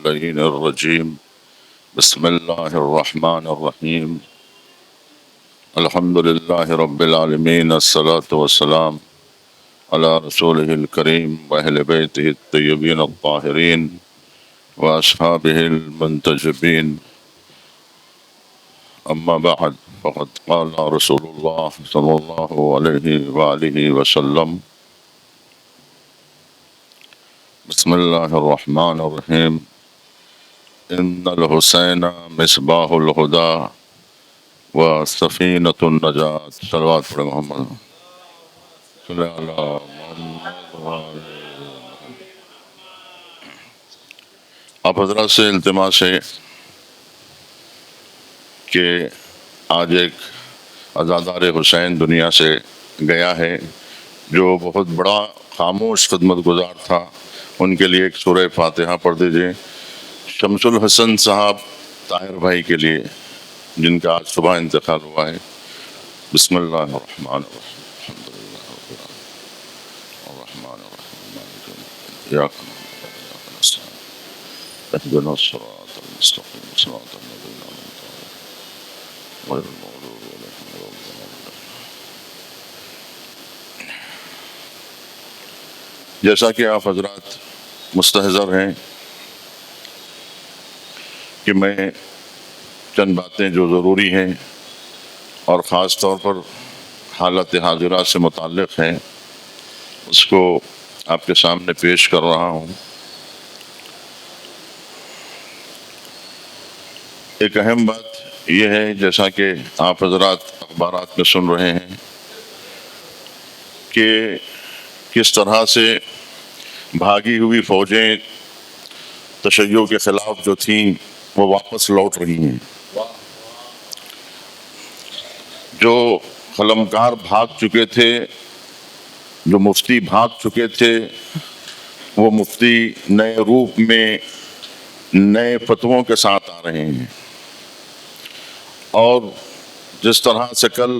اللعين الرجيم بسم الله الرحمن الرحيم الحمد لله رب العالمين الصلاة والسلام على رسوله الكريم وأهل بيته الطيبين الطاهرين وأصحابه المنتجبين أما بعد فقد قال رسول الله صلى الله عليه وآله وسلم بسم الله الرحمن الرحيم إن الحسين مصباح الهدى وسفينة النجاة صلوات پر محمد صلی اللہ محمد. آپ حضرات سے التماس ہے کہ آج ایک عزادار حسین دنیا سے گیا ہے جو بہت بڑا خاموش خدمت گزار تھا. ان کے لیے ایک سورہ فاتحہ پڑھ دیجئے. شمس الحسن صاحب طاہر بھائی کے لیے جن کا آج صبح انتقال ہوا ہے. بسم اللہ الرحمن الرحیم الحمد للہ رب العالمین الرحمن الرحیم مالک یوم الدین ایاک نعبد و ایاک نستعین اهدنا الصراط المستقیم صراط الذین انعمت علیہم غیر المغضوب علیہم ولا الضالین. جیسا کہ آپ حضرات مستحضر ہیں کہ میں چند باتیں جو ضروری ہیں اور خاص طور پر حالت حاضرہ سے متعلق ہیں اس کو آپ کے سامنے پیش کر رہا ہوں. ایک اہم بات یہ ہے جیسا کہ آپ حضرات اخبارات میں سن رہے ہیں کہ کس طرح سے بھاگی ہوئی فوجیں تشیع کے خلاف جو تھیں وہ واپس لوٹ رہی ہیں. جو قلمکار بھاگ چکے تھے، جو مفتی بھاگ چکے تھے، وہ مفتی نئے روپ میں نئے فتووں کے ساتھ آ رہے ہیں. اور جس طرح سے کل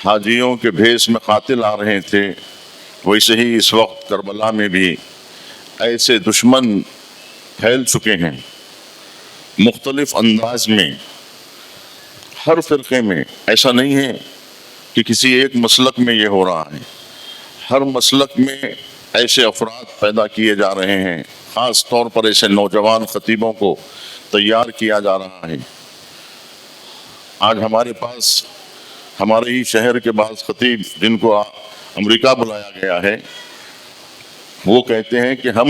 حاجیوں کے بھیس میں قاتل آ رہے تھے ویسے ہی اس وقت کربلا میں بھی ایسے دشمن پھیل چکے ہیں مختلف انداز میں. ہر فرقے میں ایسا نہیں ہے کہ کسی ایک مسلک میں یہ ہو رہا ہے، ہر مسلک میں ایسے افراد پیدا کیے جا رہے ہیں. خاص طور پر ایسے نوجوان خطیبوں کو تیار کیا جا رہا ہے. آج ہمارے پاس ہمارے ہی شہر کے بعض خطیب جن کو امریکہ بلایا گیا ہے وہ کہتے ہیں کہ ہم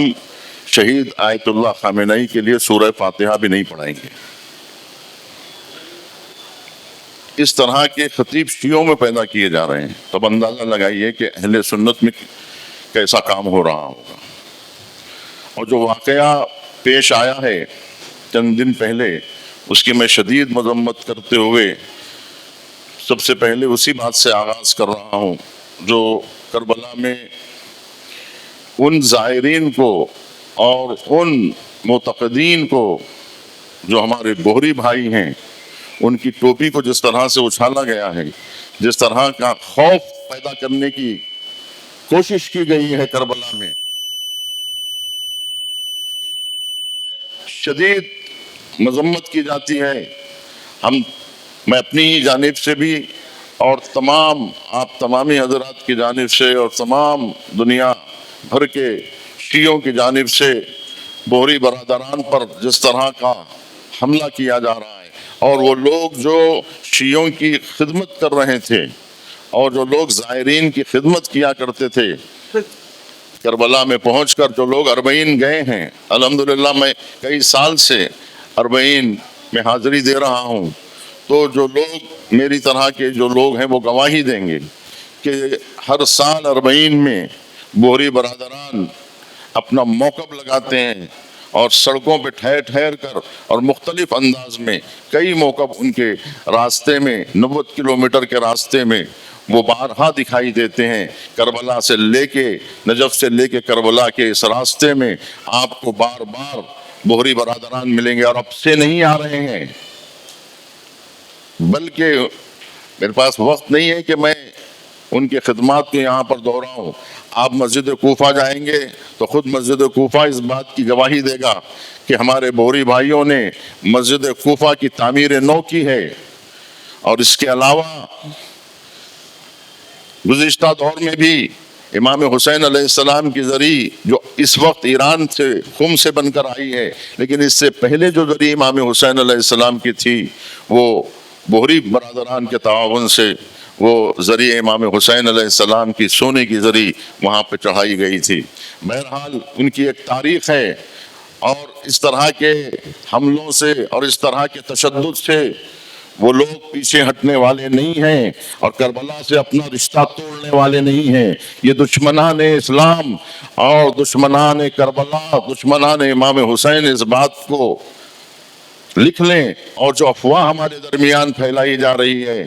شہید آیت اللہ خامنئی کے لیے سورہ فاتحہ بھی نہیں پڑھائیں گے. اس طرح کے خطیب شیعوں میں پیدا کیے جا رہے ہیں. تب اندازہ لگائیے کہ اہل سنت میں کیسا کام ہو رہا ہوگا. اور جو واقعہ پیش آیا ہے چند دن پہلے اس کی میں شدید مذمت کرتے ہوئے سب سے پہلے اسی بات سے آغاز کر رہا ہوں جو کربلا میں ان زائرین کو اور ان معتقدین کو جو ہمارے بوہری بھائی ہیں ان کی ٹوپی کو جس طرح سے اچھالا گیا ہے، جس طرح کا خوف پیدا کرنے کی کوشش کی گئی ہے کربلا میں، شدید مذمت کی جاتی ہے. میں اپنی ہی جانب سے بھی اور آپ تمامی حضرات کی جانب سے اور تمام دنیا بھر کے شیعوں کی جانب سے بوہری برادران پر جس طرح کا حملہ کیا جا رہا ہے، اور وہ لوگ جو شیعوں کی خدمت کر رہے تھے اور جو لوگ زائرین کی خدمت کیا کرتے تھے کربلا میں پہنچ کر جو لوگ اربعین گئے ہیں، الحمدللہ میں کئی سال سے اربعین میں حاضری دے رہا ہوں، تو جو لوگ میری طرح کے جو لوگ ہیں وہ گواہی دیں گے کہ ہر سال اربعین میں بوہری برادران اپنا موقف لگاتے ہیں اور سڑکوں پہ ٹھہر ٹھہر کر اور مختلف انداز میں کئی موقف ان کے راستے میں 90 کلومیٹر کے راستے میں وہ بارہا دکھائی دیتے ہیں. کربلا سے لے کے نجف سے لے کے کربلا کے اس راستے میں آپ کو بار بار بوہری برادران ملیں گے، اور اب سے نہیں آ رہے ہیں. بلکہ میرے پاس وقت نہیں ہے کہ میں ان کی خدمات کو یہاں پر دہراؤں. آپ مسجد کوفہ جائیں گے تو خود مسجد کوفہ اس بات کی گواہی دے گا کہ ہمارے بوہری بھائیوں نے مسجد کوفہ کی تعمیر نو کی ہے۔ اور اس کے علاوہ گزشتہ دور میں بھی امام حسین علیہ السلام کی زری جو اس وقت ایران سے قم سے بن کر آئی ہے، لیکن اس سے پہلے جو زری امام حسین علیہ السلام کی تھی وہ بوہری برادران کے تعاون سے وہ زری امام حسین علیہ السلام کی سونے کی زری وہاں پہ چڑھائی گئی تھی۔ بہرحال ان کی ایک تاریخ ہے، اور اس طرح کے حملوں سے اور اس طرح کے تشدد سے وہ لوگ پیچھے ہٹنے والے نہیں ہیں، اور کربلا سے اپنا رشتہ توڑنے والے نہیں ہیں۔ یہ دشمنان اسلام اور دشمنان کربلا، دشمنان امام حسین اس بات کو لکھ لیں، اور جو افواہ ہمارے درمیان پھیلائی جا رہی ہے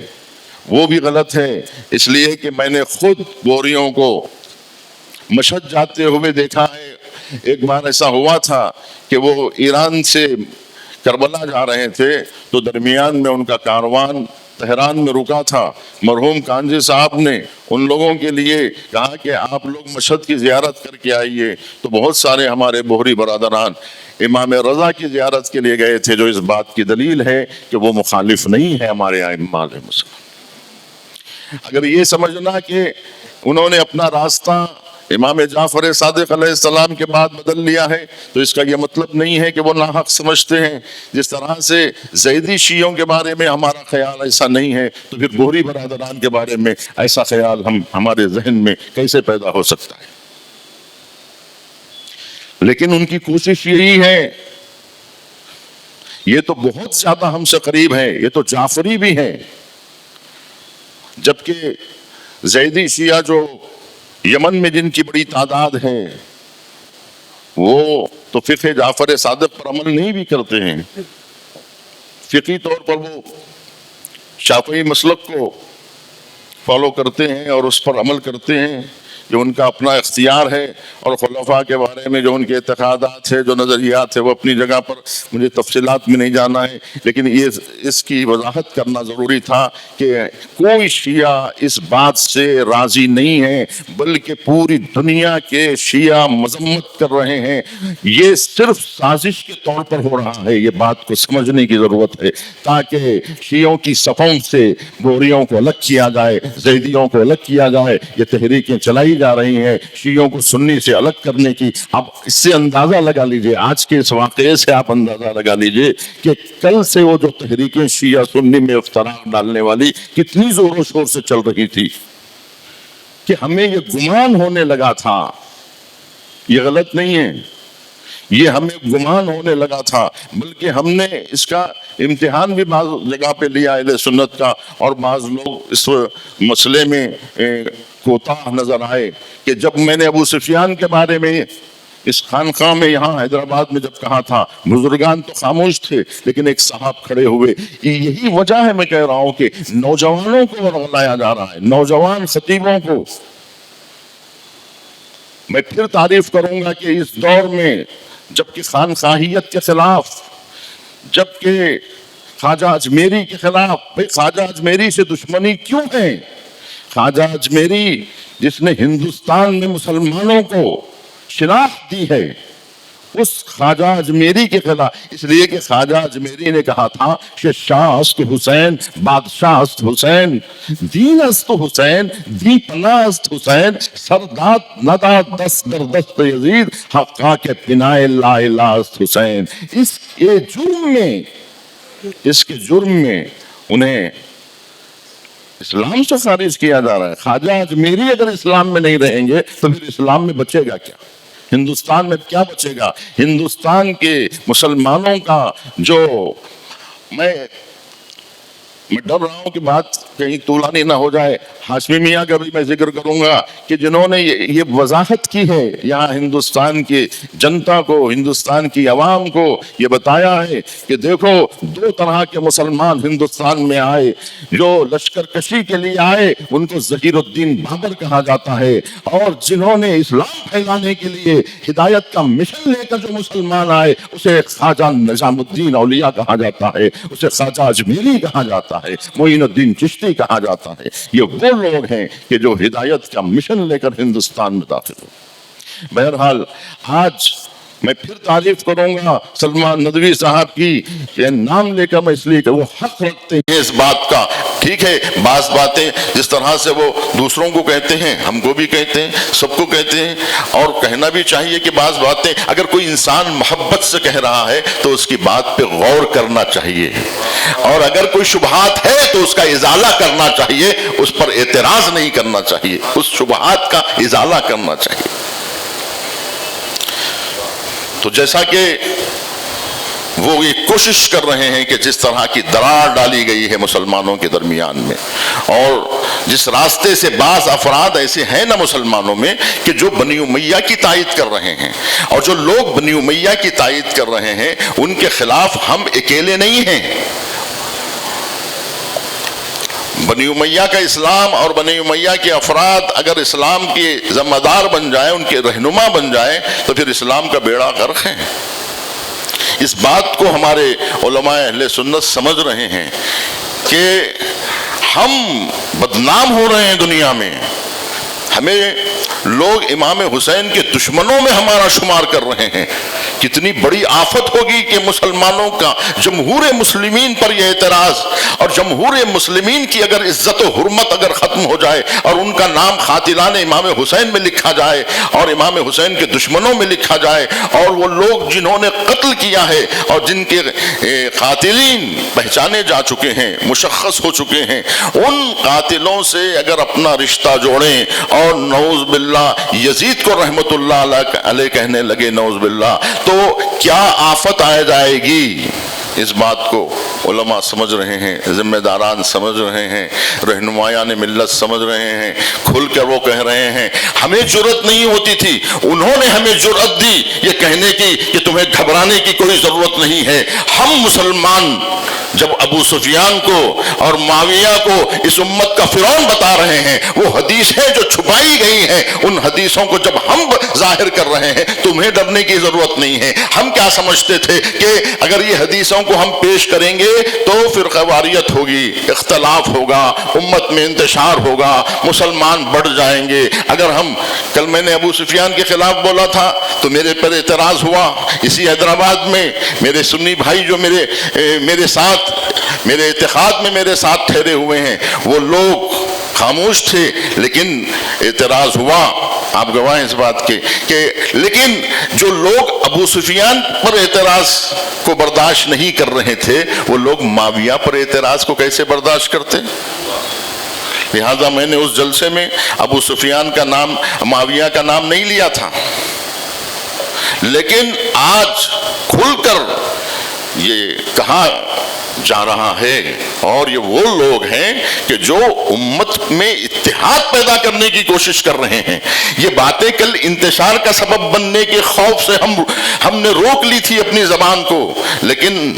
وہ بھی غلط ہے۔ اس لیے کہ میں نے خود بوہریوں کو مشہد جاتے ہوئے دیکھا ہے۔ ایک بار ایسا ہوا تھا کہ وہ ایران سے کربلا جا رہے تھے، تو درمیان میں ان کا کاروان تہران میں رکا تھا۔ مرحوم کانجی صاحب نے ان لوگوں کے لیے کہا کہ آپ لوگ مشہد کی زیارت کر کے آئیے، تو بہت سارے ہمارے بوہری برادران امام رضا کی زیارت کے لیے گئے تھے، جو اس بات کی دلیل ہے کہ وہ مخالف نہیں ہے ہمارے ائمہ علیہ السلام۔ اگر یہ سمجھنا کہ انہوں نے اپنا راستہ امام جعفر صادق علیہ السلام کے بعد بدل لیا ہے، تو اس کا یہ مطلب نہیں ہے کہ وہ ناحق سمجھتے ہیں۔ جس طرح سے زیدی شیعوں کے بارے میں ہمارا خیال ایسا نہیں ہے، تو پھر بوہری برادران کے بارے میں ایسا خیال ہمارے ذہن میں کیسے پیدا ہو سکتا ہے؟ لیکن ان کی کوشش یہی ہے، یہ تو بہت زیادہ ہم سے قریب ہے، یہ تو جعفری بھی ہے، جبکہ زیدی شیعہ جو یمن میں جن کی بڑی تعداد ہے وہ تو فقہ جعفر صادق پر عمل نہیں بھی کرتے ہیں۔ فقہی طور پر وہ شافعی مسلک کو فالو کرتے ہیں اور اس پر عمل کرتے ہیں، جو ان کا اپنا اختیار ہے، اور خلفاء کے بارے میں جو ان کے اعتقادات ہے، جو نظریات ہے، وہ اپنی جگہ پر، مجھے تفصیلات میں نہیں جانا ہے، لیکن یہ اس کی وضاحت کرنا ضروری تھا کہ کوئی شیعہ اس بات سے راضی نہیں ہے، بلکہ پوری دنیا کے شیعہ مذمت کر رہے ہیں۔ یہ صرف سازش کے طور پر ہو رہا ہے، یہ بات کو سمجھنے کی ضرورت ہے، تاکہ شیعوں کی صفوں سے بوہریوں کو الگ کیا جائے، زیدیوں کو الگ کیا جائے۔ یہ تحریکیں چلائی جا رہی ہیں شیعوں کو سنی سے الگ کرنے کی۔ اب اس سے اندازہ لگا لیجئے، آج کے اس واقعے سے آپ اندازہ لگا لیجئے کہ کل سے وہ جو تحریکیں شیعہ سنی میں افتراق ڈالنے والی کتنی زور و شور سے چل رہی تھی، کہ ہمیں یہ گمان ہونے لگا تھا، یہ غلط نہیں ہے، یہ ہمیں گمان ہونے لگا تھا، بلکہ ہم نے اس کا امتحان بھی بعض جگہ پہ لیا اہل سنت کا، اور بعض لوگ اس مسئلے میں کوتاہ نظر آئے کہ جب میں نے ابو سفیان کے بارے میں اس خانقاہ میں یہاں حیدرآباد میں جب کہا تھا، بزرگان تو خاموش تھے، لیکن ایک صاحب کھڑے ہوئے۔ یہی وجہ ہے میں کہہ رہا ہوں کہ نوجوانوں کو ورغلایا جا رہا ہے، نوجوان خطیبوں کو۔ میں پھر تعریف کروں گا کہ اس دور میں جبکہ خانقاہیت کے خلاف، جبکہ خواجہ اجمیری کے خلاف، بھئی خواجہ اجمیری سے دشمنی کیوں ہے؟ خواجہ اجمیری جس نے ہندوستان میں مسلمانوں کو شناخت دی ہے، اس خواجہ اجمیری کے خلاف، اس لیے کہ خواجہ اجمیری نے کہا تھا کہ شاہ است حسین، بادشاہ است حسین، دین است حسین، دی پناہ است حسین، سرداد نداد دست در دست یزید، حقا کے پناہ لا الہ است حسین۔ اس کے جرم میں انہیں اسلام سے خارج کیا جا رہا ہے۔ خواجہ اجمیری اگر اسلام میں نہیں رہیں گے تو پھر اسلام میں بچے گا کیا؟ ہندوستان میں کیا بچے گا؟ ہندوستان کے مسلمانوں کا جو میں ڈر رہا ہوں کہ بات کہیں طولانی نہ ہو جائے، ہاشمی میاں کا بھی میں ذکر کروں گا کہ جنہوں نے یہ وضاحت کی ہے یہاں ہندوستان کی جنتا کو، ہندوستان کی عوام کو یہ بتایا ہے کہ دیکھو دو طرح کے مسلمان ہندوستان میں آئے، جو لشکر کشی کے لیے آئے ان کو ظہیر الدین بابر کہا جاتا ہے، اور جنہوں نے اسلام پھیلانے کے لیے ہدایت کا مشن لے کر جو مسلمان آئے اسے خواجہ نظام الدین اولیاء کہا جاتا ہے، اسے خواجہ اجمیری کہا جاتا ہے۔ جاتا ہے، معین الدین چشتی کہا جاتا ہے۔ یہ وہ لوگ ہیں کہ جو ہدایت کا مشن لے کر ہندوستان میں داخل ہو۔ بہرحال آج میں پھر تعریف کروں گا سلمان ندوی صاحب کی، یہ نام لے کر میں اس لیے کہ وہ حق رکھتے ہیں اس بات کا۔ ٹھیک ہے، بعض باتیں جس طرح سے وہ دوسروں کو کہتے ہیں ہم کو بھی کہتے ہیں، سب کو کہتے ہیں، اور کہنا بھی چاہیے کہ بعض باتیں اگر کوئی انسان محبت سے کہہ رہا ہے تو اس کی بات پہ غور کرنا چاہیے، اور اگر کوئی شبہات ہے تو اس کا ازالہ کرنا چاہیے، اس پر اعتراض نہیں کرنا چاہیے، اس شبہات کا ازالہ کرنا چاہیے۔ تو جیسا کہ وہ یہ کوشش کر رہے ہیں کہ جس طرح کی دراڑ ڈالی گئی ہے مسلمانوں کے درمیان میں، اور جس راستے سے بعض افراد ایسے ہیں نا مسلمانوں میں کہ جو بنی امیہ کی تائید کر رہے ہیں، اور جو لوگ بنی امیہ کی تائید کر رہے ہیں ان کے خلاف ہم اکیلے نہیں ہیں۔ بنی امیہ کا اسلام اور بنی امیہ کے افراد اگر اسلام کے ذمہ دار بن جائیں، ان کے رہنما بن جائیں، تو پھر اسلام کا بیڑا غرق ہے۔ اس بات کو ہمارے علماء اہل سنت سمجھ رہے ہیں کہ ہم بدنام ہو رہے ہیں دنیا میں، ہمیں لوگ امام حسین کے دشمنوں میں ہمارا شمار کر رہے ہیں۔ کتنی بڑی آفت ہوگی کہ مسلمانوں کا جمہور مسلمین پر یہ اعتراض، اور جمہور مسلمین کی اگر عزت و حرمت اگر ختم ہو جائے اور ان کا نام قاتلان امام حسین میں لکھا جائے اور امام حسین کے دشمنوں میں لکھا جائے، اور وہ لوگ جنہوں نے قتل کیا ہے اور جن کے قاتلین پہچانے جا چکے ہیں، مشخص ہو چکے ہیں، ان قاتلوں سے اگر اپنا رشتہ جوڑیں اور نعوذ باللہ یزید کو رحمت اللہ علیہ کہنے لگے، نعوذ باللہ، تو کیا آفت آ جائے گی۔ اس بات کو علماء سمجھ رہے ہیں، ذمہ داران سمجھ رہے ہیں، رہنمایان ملت سمجھ رہے ہیں، کھل کر وہ کہہ رہے ہیں۔ ہمیں جرأت نہیں ہوتی تھی، انہوں نے ہمیں جرأت دی یہ کہنے کی کہ تمہیں گھبرانے کی کوئی ضرورت نہیں ہے۔ ہم مسلمان جب ابو سفیان کو اور معاویہ کو اس امت کا فرعون بتا رہے ہیں، وہ حدیثیں جو چھپائی گئی ہیں ان حدیثوں کو جب ہم ظاہر کر رہے ہیں، تمہیں ڈرنے کی ضرورت نہیں ہے۔ ہم کیا سمجھتے تھے کہ اگر یہ حدیثوں کو ہم پیش کریں گے تو فرقہ واریت ہوگی، اختلاف ہوگا، امت میں انتشار ہوگا، مسلمان بڑھ جائیں گے۔ اگر ہم کل میں نے ابو سفیان کے خلاف بولا تھا تو میرے پر اعتراض ہوا، اسی حیدرآباد میں میرے سنی بھائی جو میرے ساتھ میرے اتحاد میں میرے ساتھ ٹھہرے ہوئے ہیں، وہ لوگ خاموش تھے لیکن اعتراض ہوا، آپ گواہ ہیں اس بات کے کہ لیکن جو لوگ ابو سفیان پر اعتراض کو برداشت نہیں کر رہے تھے، وہ لوگ معاویہ پر اعتراض کو کیسے برداشت کرتے؟ لہذا میں نے اس جلسے میں ابو سفیان کا نام، معاویہ کا نام نہیں لیا تھا، لیکن آج کھل کر یہ کہا جا رہا ہے، اور یہ وہ لوگ ہیں کہ جو امت میں اتحاد پیدا کرنے کی کوشش کر رہے ہیں۔ یہ باتیں کل انتشار کا سبب بننے کے خوف سے ہم نے روک لی تھی اپنی زبان کو، لیکن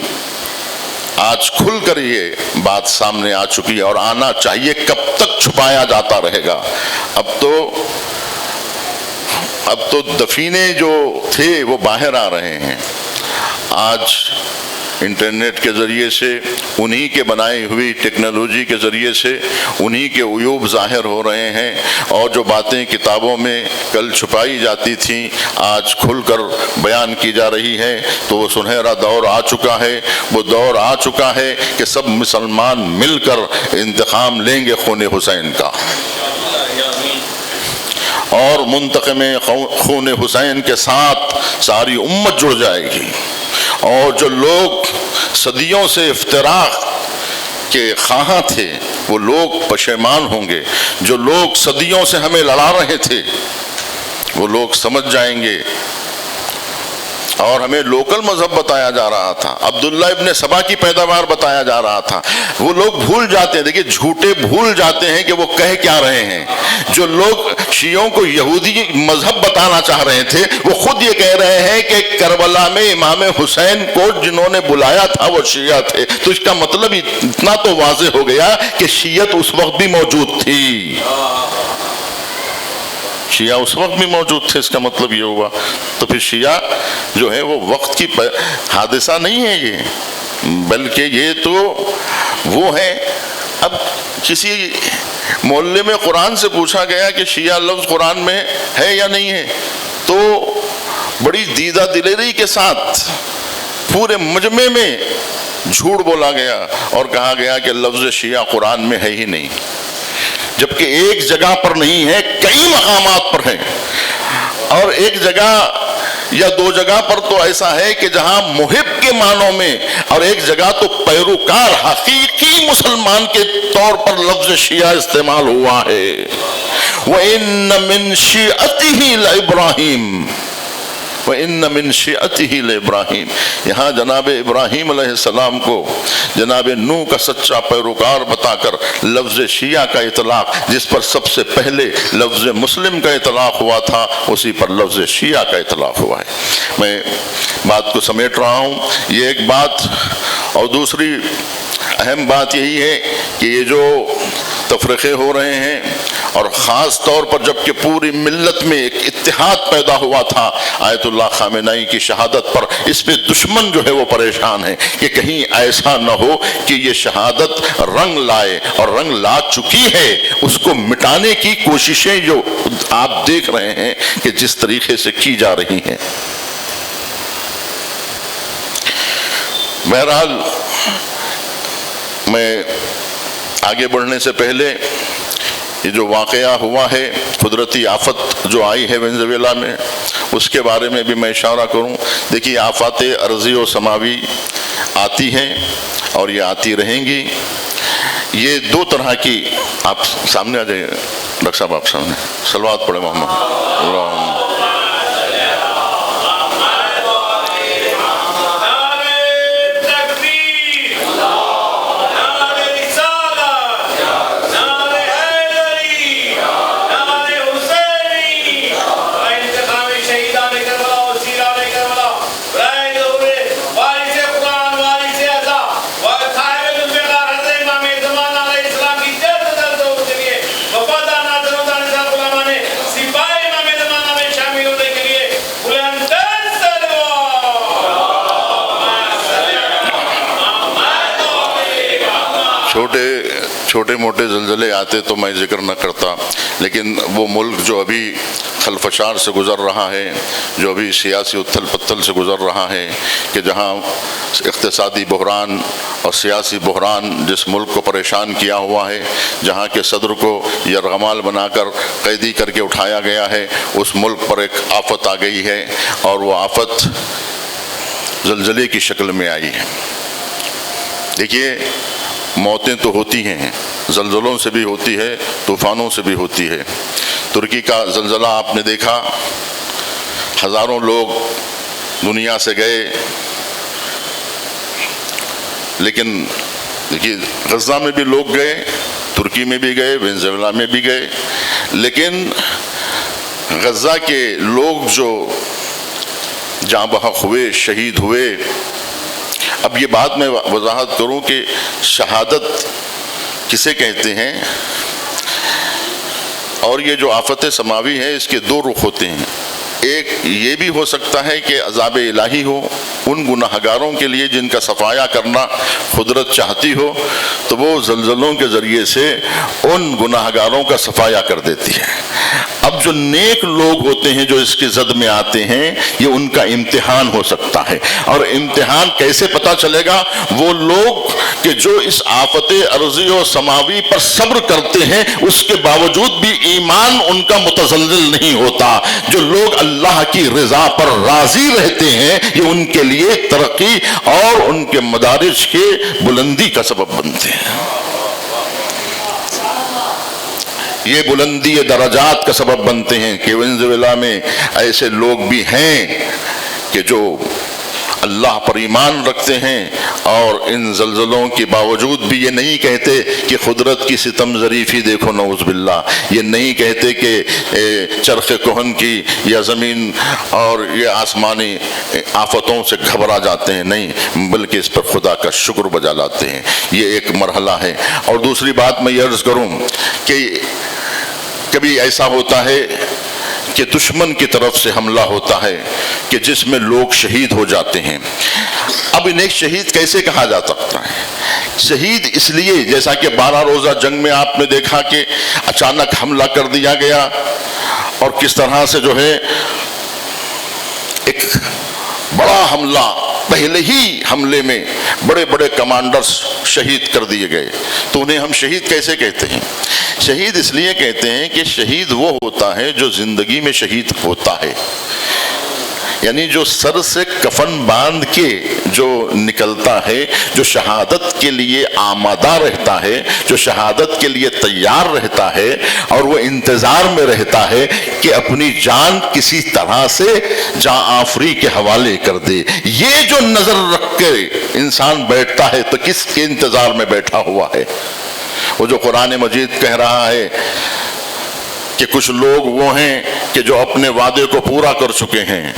آج کھل کر یہ بات سامنے آ چکی ہے، اور آنا چاہیے۔ کب تک چھپایا جاتا رہے گا؟ اب تو دفینے جو تھے وہ باہر آ رہے ہیں۔ آج انٹرنیٹ کے ذریعے سے، انہی کے بنائی ہوئی ٹیکنالوجی کے ذریعے سے انہی کے عیوب ظاہر ہو رہے ہیں، اور جو باتیں کتابوں میں کل چھپائی جاتی تھیں آج کھل کر بیان کی جا رہی ہے۔ تو وہ سنہرا دور آ چکا ہے، وہ دور آ چکا ہے کہ سب مسلمان مل کر انتقام لیں گے خون حسین کا، اور منتقم خون حسین کے ساتھ ساری امت جڑ جائے گی، اور جو لوگ صدیوں سے افتراق کے خواہاں تھے وہ لوگ پشیمان ہوں گے، جو لوگ صدیوں سے ہمیں لڑا رہے تھے وہ لوگ سمجھ جائیں گے۔ اور ہمیں لوکل مذہب بتایا جا رہا تھا، عبداللہ ابن سبا کی پیداوار بتایا جا رہا تھا، وہ لوگ بھول جاتے ہیں، دیکھیں جھوٹے بھول جاتے ہیں کہ وہ کہہ کیا رہے ہیں۔ جو لوگ شیعوں کو یہودی مذہب بتانا چاہ رہے تھے وہ خود یہ کہہ رہے ہیں کہ کربلا میں امام حسین کو جنہوں نے بلایا تھا وہ شیعہ تھے، تو اس کا مطلب اتنا تو واضح ہو گیا کہ شیعت اس وقت بھی موجود تھی، شیعہ اس وقت بھی موجود تھے، اس کا مطلب یہ ہوا۔ تو پھر شیعہ جو ہے وہ وقت کی حادثہ نہیں ہے، بلکہ یہ تو وہ ہیں. اب کسی محلے میں قرآن سے پوچھا گیا کہ شیعہ لفظ قرآن میں ہے یا نہیں ہے، تو بڑی دیدہ دلیری کے ساتھ پورے مجمع میں جھوٹ بولا گیا اور کہا گیا کہ لفظ شیعہ قرآن میں ہے ہی نہیں، جبکہ ایک جگہ پر نہیں ہے، کئی مقامات پر ہے. اور ایک جگہ یا دو جگہ پر تو ایسا ہے کہ جہاں محب کے معنوں میں، اور ایک جگہ تو پیروکار حقیقی مسلمان کے طور پر لفظ شیعہ استعمال ہوا ہے. وَإِنَّ مِن شِيعَتِهِ لَإِبْرَاهِيمَ وَإِنَّ مِن شِيعَتِهِ لِإِبْرَاهِيمَ. یہاں جناب ابراہیم علیہ السلام کو جناب نوح کا سچا پیروکار بتا کر لفظ شیعہ کا اطلاق، جس پر سب سے پہلے لفظ مسلم کا اطلاق ہوا تھا، اسی پر لفظ شیعہ کا اطلاق ہوا ہے. میں بات کو سمیٹ رہا ہوں. یہ ایک بات. اور دوسری اہم بات یہی ہے کہ یہ جو تفرقے ہو رہے ہیں، اور خاص طور پر جب کہ پوری ملت میں ایک اتحاد پیدا ہوا تھا آیت اللہ خامنہئی کی شہادت پر، اس پہ دشمن جو ہے وہ پریشان ہے کہ کہیں ایسا نہ ہو کہ یہ شہادت رنگ لائے، اور رنگ لا چکی ہے. اس کو مٹانے کی کوششیں جو آپ دیکھ رہے ہیں کہ جس طریقے سے کی جا رہی ہیں. بہرحال میں آگے بڑھنے سے پہلے یہ جو واقعہ ہوا ہے، قدرتی آفت جو آئی ہے وینزویلا میں، اس کے بارے میں بھی میں اشارہ کروں. دیکھیے، آفات ارضی و سماوی آتی ہیں اور یہ آتی رہیں گی. یہ دو طرح کی. آپ سامنے آ جائیے ڈاکٹر صاحب، آپ سامنے صلوات پڑھیں محمد. چھوٹے موٹے زلزلے آتے تو میں ذکر نہ کرتا، لیکن وہ ملک جو ابھی خلفشار سے گزر رہا ہے، جو ابھی سیاسی اتھل پتھل سے گزر رہا ہے، کہ جہاں اقتصادی بحران اور سیاسی بحران جس ملک کو پریشان کیا ہوا ہے، جہاں کے صدر کو یرغمال بنا کر قیدی کر کے اٹھایا گیا ہے، اس ملک پر ایک آفت آ گئی ہے، اور وہ آفت زلزلے کی شکل میں آئی ہے. دیکھیے، موتیں تو ہوتی ہیں، زلزلوں سے بھی ہوتی ہے، طوفانوں سے بھی ہوتی ہے. ترکی کا زلزلہ آپ نے دیکھا، ہزاروں لوگ دنیا سے گئے. لیکن دیکھیے، غزہ میں بھی لوگ گئے، ترکی میں بھی گئے، وینزویلا میں بھی گئے. لیکن غزہ کے لوگ جو جاں بحق ہوئے، شہید ہوئے. اب یہ بات میں وضاحت کروں کہ شہادت کسے کہتے ہیں، اور یہ جو آفت سماوی ہے اس کے دو رخ ہوتے ہیں. ایک یہ بھی ہو سکتا ہے کہ عذاب الہی ہو ان گناہ گاروں کے لیے جن کا صفایا کرنا قدرت چاہتی ہو، تو وہ زلزلوں کے ذریعے سے ان گناہ گاروں کا صفایا کر دیتی ہے. اب جو نیک لوگ ہوتے ہیں جو اس کی زد میں آتے ہیں، یہ ان کا امتحان ہو سکتا ہے. اور امتحان کیسے پتہ چلے گا؟ وہ لوگ کہ جو اس آفت ارضی و سماوی پر صبر کرتے ہیں، اس کے باوجود بھی ایمان ان کا متزلزل نہیں ہوتا. جو لوگ اللہ کی رضا پر راضی رہتے ہیں، یہ ان کے لیے ترقی اور ان کے مدارج کے بلندی کا سبب بنتے ہیں. یہ بلندی درجات کا سبب بنتے ہیں کہ وینزویلا میں ایسے لوگ بھی ہیں کہ جو اللہ پر ایمان رکھتے ہیں، اور ان زلزلوں کے باوجود بھی یہ نہیں کہتے کہ قدرت کی ستم ظریفی دیکھو، نعوذ باللہ. یہ نہیں کہتے کہ چرخ کہن کی یا زمین اور یہ آسمانی آفتوں سے گھبرا جاتے ہیں، نہیں، بلکہ اس پر خدا کا شکر بجا لاتے ہیں. یہ ایک مرحلہ ہے. اور دوسری بات میں یہ عرض کروں کہ کبھی ایسا ہوتا ہے کہ دشمن کی طرف سے حملہ ہوتا ہے کہ جس میں لوگ شہید ہو جاتے ہیں۔ اب انہیں شہید کیسے کہا جا سکتا ہے؟ شہید اس لیے، جیسا کہ 12 روزہ جنگ میں آپ نے دیکھا کہ اچانک حملہ کر دیا گیا اور کس طرح سے جو ہے ایک بڑا حملہ، پہلے ہی حملے میں بڑے بڑے کمانڈرز شہید کر دیے گئے، تو انہیں ہم شہید کیسے کہتے ہیں؟ شہید اس لیے کہتے ہیں کہ شہید وہ ہوتا ہے جو زندگی میں شہید ہوتا ہے، یعنی جو سر سے کفن باندھ کے جو نکلتا ہے، جو شہادت کے لیے آمادہ رہتا ہے، جو شہادت کے لیے تیار رہتا ہے اور وہ انتظار میں رہتا ہے کہ اپنی جان کسی طرح سے جاں آفری کے حوالے کر دے، یہ جو نظر رکھ کے انسان بیٹھتا ہے تو کس کے انتظار میں بیٹھا ہوا ہے؟ وہ جو قرآن مجید کہہ رہا ہے کہ کچھ لوگ وہ ہیں کہ جو اپنے وعدے کو پورا کر چکے ہیں،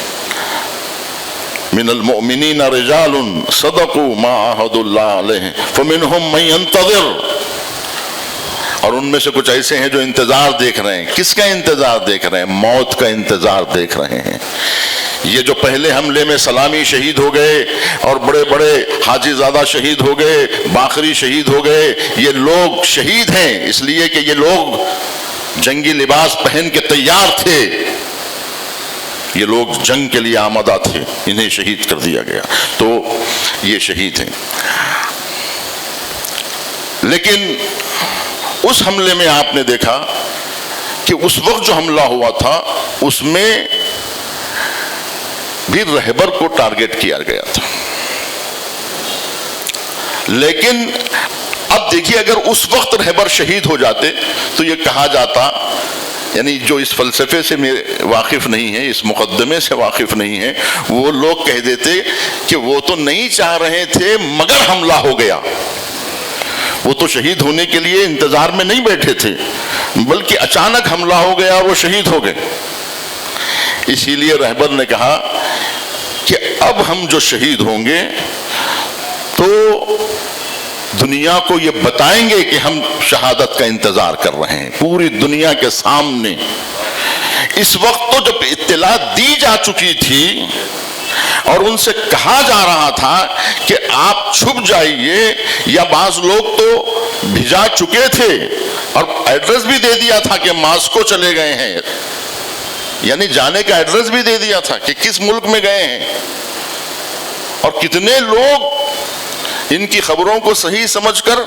من المؤمنین رجال صدقوا ما عاہدوا اللہ علیہ فمنہم من ينتظر، اور ان میں سے کچھ ایسے ہیں جو انتظار دیکھ رہے ہیں۔ کس کا انتظار دیکھ رہے ہیں؟ موت کا انتظار دیکھ رہے ہیں۔ یہ جو پہلے حملے میں سلامی شہید ہو گئے اور بڑے بڑے حاجی زادہ شہید ہو گئے، باقری شہید ہو گئے، یہ لوگ شہید ہیں اس لیے کہ یہ لوگ جنگی لباس پہن کے تیار تھے، یہ لوگ جنگ کے لیے آمادہ تھے، انہیں شہید کر دیا گیا، تو یہ شہید ہیں۔ لیکن اس حملے میں آپ نے دیکھا کہ اس وقت جو حملہ ہوا تھا اس میں بھی رہبر کو ٹارگٹ کیا گیا تھا، لیکن اب دیکھیے اگر اس وقت رہبر شہید ہو جاتے تو یہ کہا جاتا، یعنی جو اس فلسفے سے واقف نہیں ہیں، اس مقدمے سے واقف نہیں ہیں، وہ لوگ کہہ دیتے کہ وہ تو نہیں چاہ رہے تھے مگر حملہ ہو گیا، وہ تو شہید ہونے کے لیے انتظار میں نہیں بیٹھے تھے بلکہ اچانک حملہ ہو گیا اور وہ شہید ہو گئے۔ اسی لیے رہبر نے کہا کہ اب ہم جو شہید ہوں گے تو دنیا کو یہ بتائیں گے کہ ہم شہادت کا انتظار کر رہے ہیں پوری دنیا کے سامنے۔ اس وقت تو جب اطلاع دی جا چکی تھی اور ان سے کہا جا رہا تھا کہ آپ چھپ جائیے، یا بعض لوگ تو بھیجا چکے تھے اور ایڈریس بھی دے دیا تھا کہ ماسکو چلے گئے ہیں، یعنی جانے کا ایڈریس بھی دے دیا تھا کہ کس ملک میں گئے ہیں، اور کتنے لوگ ان کی خبروں کو صحیح سمجھ کر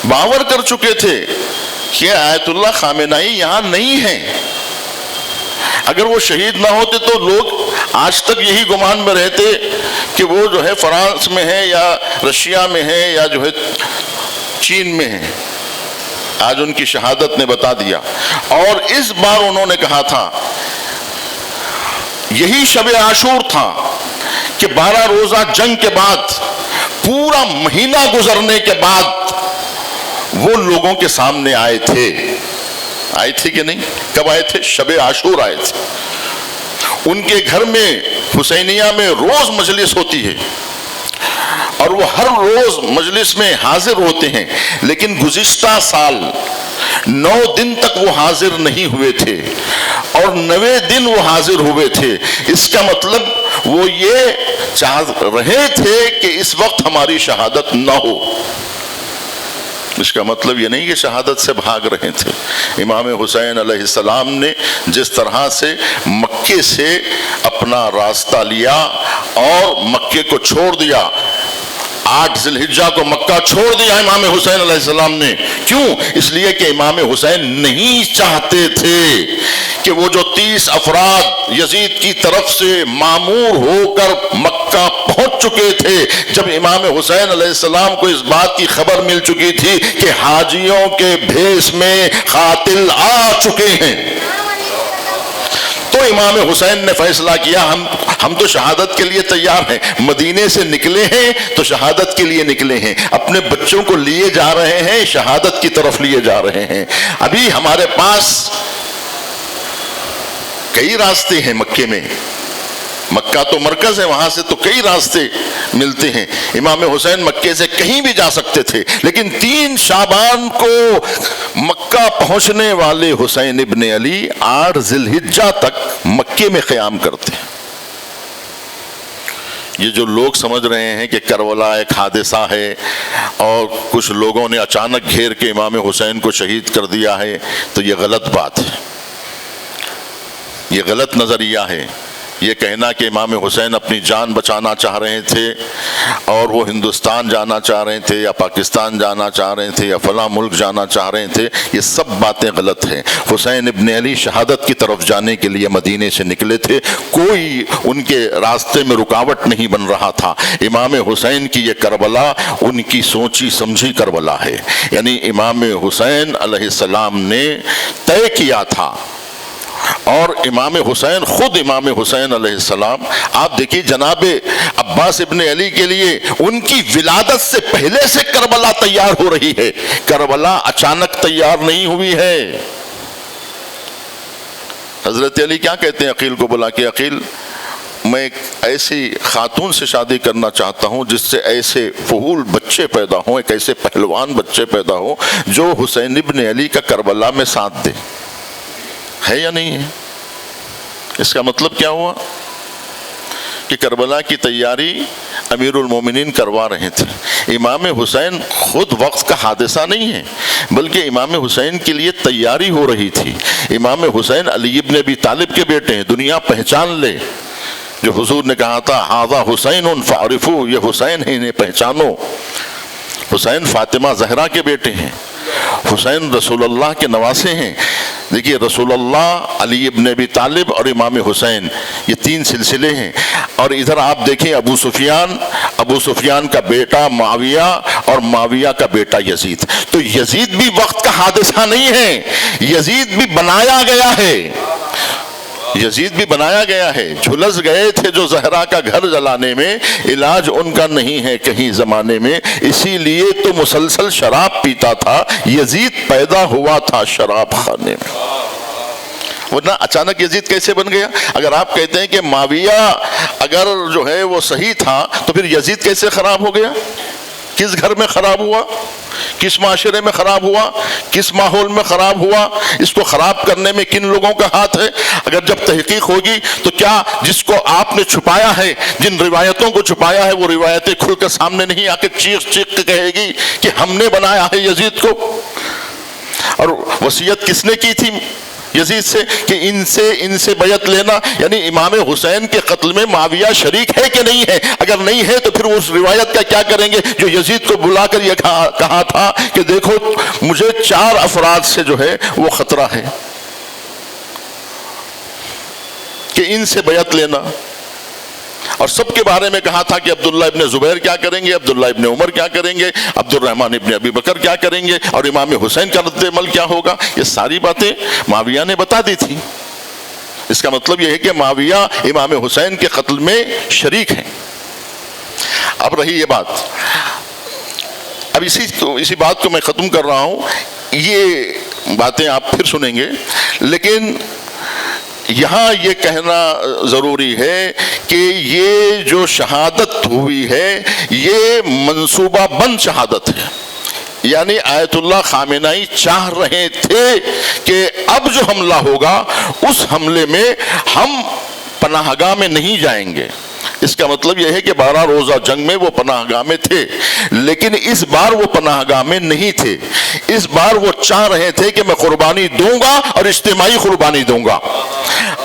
باور کر چکے تھے کہ آیت اللہ خامنائی یہاں نہیں ہیں۔ اگر وہ شہید نہ ہوتے تو لوگ آج تک یہی گمان میں رہتے کہ وہ جو ہے فرانس میں ہے یا رشیا میں ہے یا جو ہے چین میں ہے۔ آج ان کی شہادت نے بتا دیا، اور اس بار انہوں نے کہا تھا، یہی شب عاشور تھا کہ 12 روزہ جنگ کے بعد پورا مہینہ گزرنے کے بعد وہ لوگوں کے سامنے آئے تھے کہ نہیں؟ کب آئے تھے؟ شب عاشور آئے تھے۔ ان کے گھر میں حسینیہ میں روز مجلس ہوتی ہے اور وہ ہر روز مجلس میں حاضر ہوتے ہیں، لیکن گزشتہ سال 9 دن تک وہ حاضر نہیں ہوئے تھے اور 9ویں دن وہ حاضر ہوئے تھے۔ اس کا مطلب وہ یہ چاہ رہے تھے کہ اس وقت ہماری شہادت نہ ہو۔ اس کا مطلب یہ نہیں کہ شہادت سے بھاگ رہے تھے۔ امام حسین علیہ السلام نے جس طرح سے مکے سے اپنا راستہ لیا اور مکے کو چھوڑ دیا، 8 ذی الحجہ کو مکہ چھوڑ دیا امام حسین علیہ السلام نے۔ کیوں؟ اس لیے کہ امام حسین نہیں چاہتے تھے کہ وہ جو 30 افراد یزید کی طرف سے معمور ہو کر مکہ پہنچ چکے تھے، جب امام حسین علیہ السلام کو اس بات کی خبر مل چکی تھی کہ حاجیوں کے بھیس میں قاتل آ چکے ہیں، تو امام حسین نے فیصلہ کیا ہم تو شہادت کے لیے تیار ہیں، مدینے سے نکلے ہیں تو شہادت کے لیے نکلے ہیں، اپنے بچوں کو لیے جا رہے ہیں، شہادت کی طرف لیے جا رہے ہیں۔ ابھی ہمارے پاس کئی راستے ہیں مکے میں، مکہ تو مرکز ہے، وہاں سے تو کئی راستے ملتے ہیں۔ امام حسین مکے سے کہیں بھی جا سکتے تھے، لیکن 3 شعبان کو مکہ کربلا پہنچنے والے حسین ابن علی 8 ذی الحجہ تک مکے میں قیام کرتے ہیں۔ یہ جو لوگ سمجھ رہے ہیں کہ کربلا ایک حادثہ ہے اور کچھ لوگوں نے اچانک گھیر کے امام حسین کو شہید کر دیا ہے، تو یہ غلط بات ہے، یہ غلط نظریہ ہے۔ یہ کہنا کہ امام حسین اپنی جان بچانا چاہ رہے تھے اور وہ ہندوستان جانا چاہ رہے تھے یا پاکستان جانا چاہ رہے تھے یا فلاں ملک جانا چاہ رہے تھے، یہ سب باتیں غلط ہیں۔ حسین ابن علی شہادت کی طرف جانے کے لیے مدینے سے نکلے تھے، کوئی ان کے راستے میں رکاوٹ نہیں بن رہا تھا۔ امام حسین کی یہ کربلا ان کی سوچی سمجھی کربلا ہے، یعنی امام حسین علیہ السلام نے طے کیا تھا، اور امام حسین خود امام حسین علیہ السلام، آپ دیکھیے جناب عباس ابن علی کے لیے ان کی ولادت سے پہلے سے کربلا تیار ہو رہی ہے، کربلا اچانک تیار نہیں ہوئی ہے۔ حضرت علی کیا کہتے ہیں عقیل کو بلا کے، عقیل میں ایک ایسی خاتون سے شادی کرنا چاہتا ہوں جس سے ایسے فحول بچے پیدا ہوں، ایک ایسے پہلوان بچے پیدا ہوں جو حسین ابن علی کا کربلا میں ساتھ دے۔ ہے یا نہیں ہے؟ اس کا مطلب کیا ہوا کہ کربلا کی تیاری امیر المومنین کروا رہے تھے۔ امام حسین خود وقت کا حادثہ نہیں ہے، بلکہ امام حسین کے لیے تیاری ہو رہی تھی۔ امام حسین علی ابن ابی طالب کے بیٹے ہیں، دنیا پہچان لے، جو حضور نے کہا تھا ھذا حسین فاعرفوا، یہ حسین ہے، انہیں پہچانو۔ حسین فاطمہ زہرا کے بیٹے ہیں، حسین رسول اللہ کے نواسے ہیں۔ دیکھیے رسول اللہ، علی ابن ابی طالب اور امام حسین، یہ 3 سلسلے ہیں۔ اور ادھر آپ دیکھیں ابو سفیان کا بیٹا معاویہ اور معاویہ کا بیٹا یزید۔ تو یزید بھی وقت کا حادثہ نہیں ہے، یزید بھی بنایا گیا ہے، یزید بھی بنایا گیا ہے۔ جھلس گئے تھے جو زہرا کا گھر جلانے میں، علاج ان کا نہیں ہے کہیں زمانے میں، اسی لیے تو مسلسل شراب پیتا تھا۔ یزید پیدا ہوا تھا شراب خانے میں، ورنہ اچانک یزید کیسے بن گیا؟ اگر آپ کہتے ہیں کہ معاویہ اگر جو ہے وہ صحیح تھا تو پھر یزید کیسے خراب ہو گیا؟ کس گھر میں خراب ہوا؟ کس معاشرے میں خراب ہوا؟ کس ماحول میں خراب ہوا؟ اس کو خراب کرنے میں کن لوگوں کا ہاتھ ہے؟ اگر جب تحقیق ہوگی تو کیا جس کو آپ نے چھپایا ہے، جن روایتوں کو چھپایا ہے، وہ روایتیں کھل کر سامنے نہیں آ کے چیخ چیخ کے کہے گی کہ ہم نے بنایا ہے یزید کو؟ اور وصیت کس نے کی تھی یزید سے کہ ان سے بیعت لینا، یعنی امام حسین کے قتل میں معاویہ شریک ہے کہ نہیں ہے؟ اگر نہیں ہے تو پھر اس روایت کا کیا کریں گے جو یزید کو بلا کر یہ کہا تھا کہ دیکھو مجھے 4 افراد سے جو ہے وہ خطرہ ہے کہ ان سے بیعت لینا، اور سب کے بارے میں کہا تھا کہ عبداللہ ابن زبیر کیا کریں گے، عبداللہ ابن عمر کیا کریں گے، عبد الرحمن ابن ابی بکر کیا کریں گے، اور امام حسین کا رد عمل کیا ہوگا۔ یہ ساری باتیں معاویہ نے بتا دی تھی۔ اس کا مطلب یہ ہے کہ معاویہ امام حسین کے قتل میں شریک ہیں۔ اب رہی یہ بات، اب اسی بات کو میں ختم کر رہا ہوں، یہ باتیں آپ پھر سنیں گے، لیکن یہاں یہ کہنا ضروری ہے کہ یہ جو شہادت ہوئی ہے یہ منصوبہ بند شہادت ہے، یعنی آیت اللہ خامنہئی چاہ رہے تھے کہ اب جو حملہ ہوگا اس حملے میں ہم پناہ گاہ میں نہیں جائیں گے۔ اس کا مطلب یہ ہے کہ 12 روزہ جنگ میں وہ پناہ گاہ میں تھے، لیکن اس بار وہ پناہ گاہ میں نہیں تھے۔ اس بار وہ چاہ رہے تھے کہ میں قربانی دوں گا اور اجتماعی قربانی دوں گا،